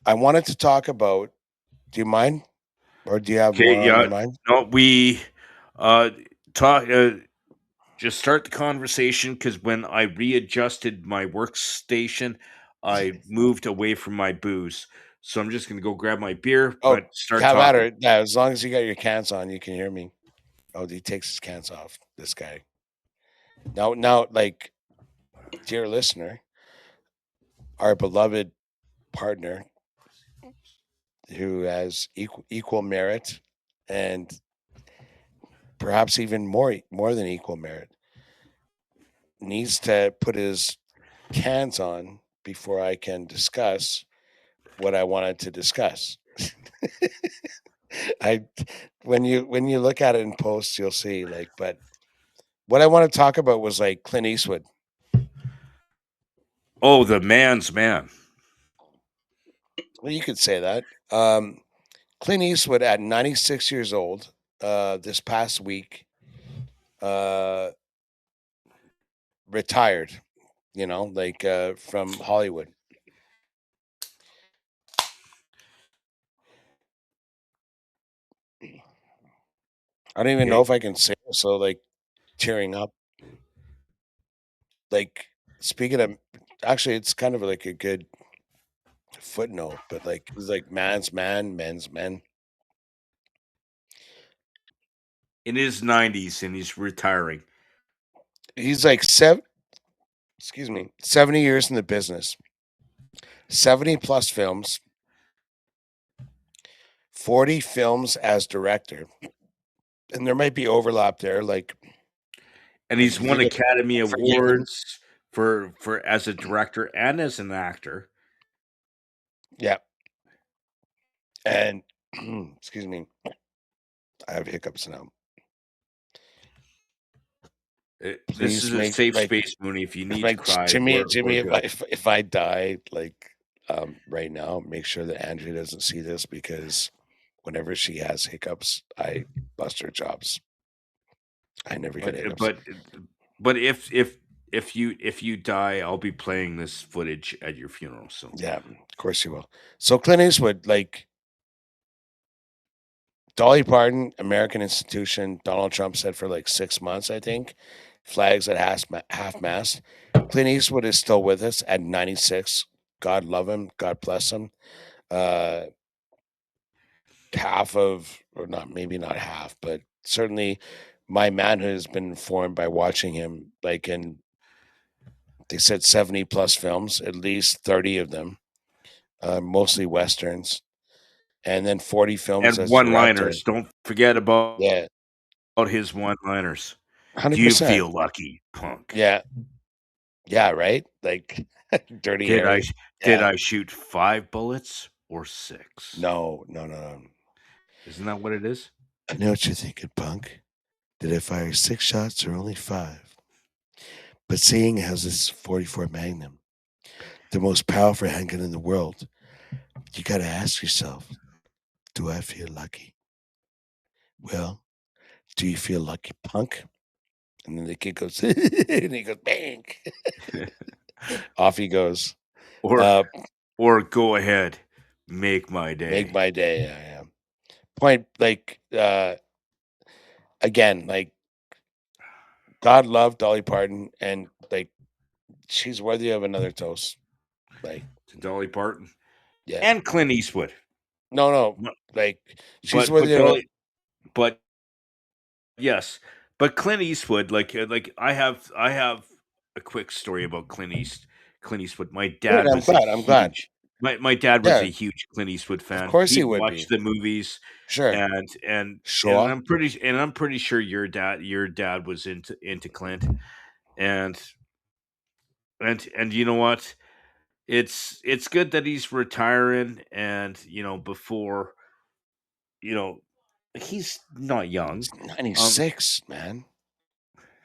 I wanted to talk about. Do you mind, or do you have Okay, more on yeah. your mind? No, we uh talk just start the conversation because when I readjusted my workstation, I moved away from my booze. So I'm just gonna go grab my beer, Oh, but start have at talking. her. Yeah, as long as you got your cans on, you can hear me. Oh, he takes his cans off. This guy. Now, like, dear listener, our beloved partner who has equal merit and perhaps even more than equal merit needs to put his cans on before I can discuss what I wanted to discuss. I when you look at it in post, you'll see like, but what I want to talk about was like Clint Eastwood. Oh, the man's man. Well, you could say that. Clint Eastwood at 96 years old, this past week, uh, retired. Like from Hollywood. I don't even know Okay. if I can say it, so like tearing up. Like speaking of, actually, it's kind of like a good footnote, but like it's like man's man, men's men. In his 90s and he's retiring. He's like 70 years in the business, 70 plus films, 40 films as director, and there might be overlap there. And Like he's if you won look Academy at Forgiven, Awards for as a director and as an actor. yeah, and excuse me, I have hiccups now. This Please is a make safe space, Mooney. If you need to like cry, Jimmy, we're if I good. if I die right now, make sure that Andrea doesn't see this because whenever she has hiccups, I bust her chops. I never get But hiccups. but if you die, I'll be playing this footage at your funeral. So Yeah, of course you will. So Clint Eastwood, like Dolly Parton, American institution. Donald Trump said for like 6 months, I think, flags at half mast. Clint Eastwood is still with us at 96. God love him. God bless him. Uh, Half of, or not, maybe not half, but certainly my manhood has been informed by watching him. Like in, they said 70 plus films, at least 30 of them, mostly westerns, and then 40 films and as director. one-liners. Don't forget Yeah, about his one-liners. Do you 100%. feel lucky, punk? Yeah, yeah, right. Like Dirty Did I Harry. did Yeah, I shoot 5 bullets or 6? no, no, no, no. Isn't that what it is? I know what you're thinking, punk. Did I fire 6 shots or only 5? But seeing as this 44 Magnum, the most powerful handgun in the world, you got to ask yourself, do I feel lucky? Well, do you feel lucky, punk? And then the kid goes, and he goes, bang. Off he goes. Or Uh, or go ahead, make my Make day. my day. I am. Point, like, again, like, God love Dolly Parton, and like, she's worthy of another toast. Like, To Dolly Parton yeah. and Clint Eastwood. No, Bu- like, she's but worthy of a, Dolly but yes, but Clint Eastwood, like I have a quick story about Clint Eastwood. My good. dad I'm was a glad. I'm glad. huge my dad was Yeah, a huge Clint Eastwood of fan. course he He'd would watch be. the movies Sure. and Sure. I'm pretty sure your dad was into Clint and and you know what? It's good that he's retiring and before you know he's not young. He's Um 96, man.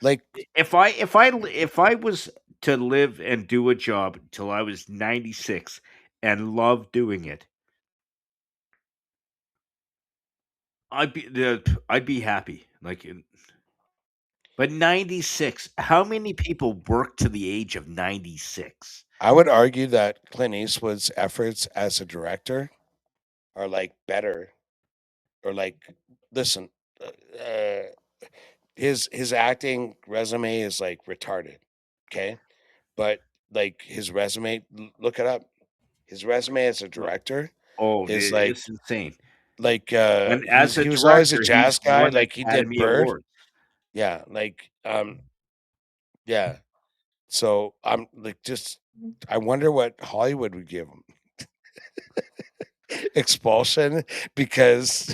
Like, if I was to live and do a job till I was 96 and love doing it, I'd be happy. But 96. How many people work to the age of 96? I would argue that Clint Eastwood's efforts as a director are like better, or like, listen, his acting resume is like retarded, okay? But like his resume, look it up. His resume as a director Oh, is like it's insane. like And as a he was always a director, jazz he's guy. won Like he did Academy Bird, Awards. yeah. Like yeah. So I'm like, just I wonder what Hollywood would give him. Expulsion because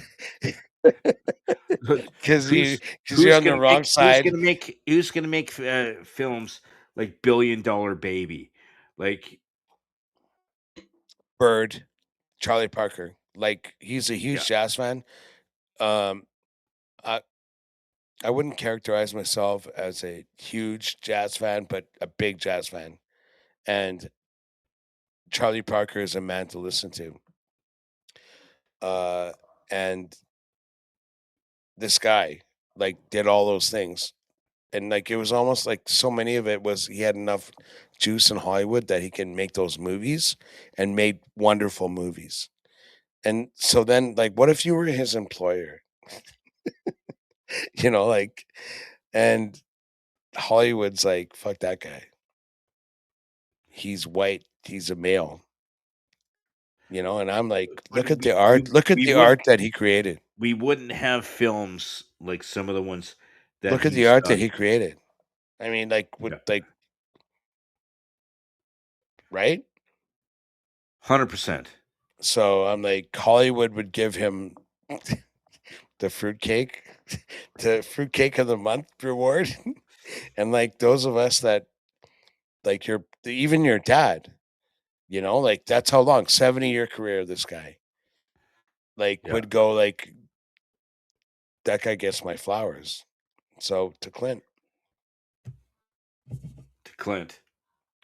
because Who's you're on the wrong who's side. gonna make films like Billion Dollar Baby? Like, Bird, Charlie Parker. Like he's a huge yeah, jazz fan. Um, I I wouldn't characterize myself as a huge jazz fan, but a big jazz fan. And Charlie Parker is a man to listen to. And this guy like did all those things. And like it was almost like so many of it was he had enough juice in Hollywood that he can make those movies and made wonderful movies. And so then like what if you were his employer? Like, and Hollywood's like, fuck that guy. He's white, he's a male. And I'm like, look at the art, that he created. we wouldn't have films like some of the ones that Look at the he's art that done. he created. I mean, like, would Yeah. like, right? 100%. So I'm like, Hollywood would give him the fruitcake, the fruitcake of the month reward, and like those of us that like even your dad, like that's how long 70-year career this guy like Yeah. would go like that guy gets my flowers. So to Clint,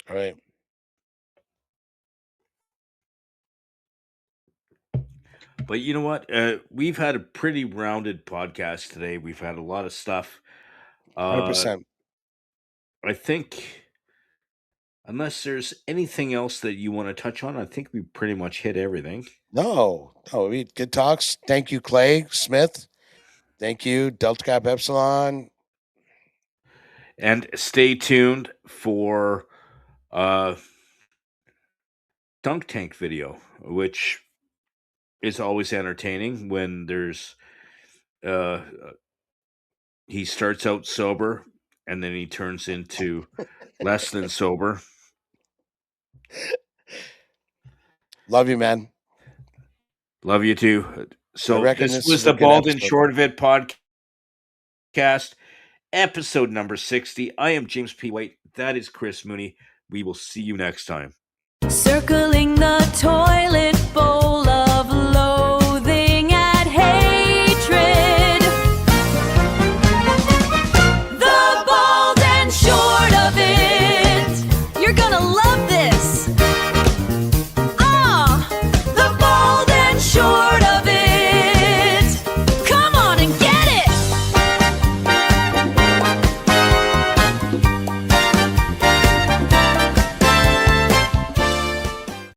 all right. But you know what? We've had a pretty rounded podcast today. We've had a lot of stuff. 100%. I think, unless there's anything else that you want to touch on, I think we pretty much hit everything. No, good talks. Thank you, Clay Smith. Thank you, Delta Cap Epsilon. And stay tuned for Dunk Tank video, which is always entertaining when there's he starts out sober and then he turns into less than sober. Love you, man. Love you too. So this this was is the a good Bald and episode. Short of It podcast, episode number 60. I am James P. White. That is Chris Mooney. We will see you next time. Circling the toilet bowl.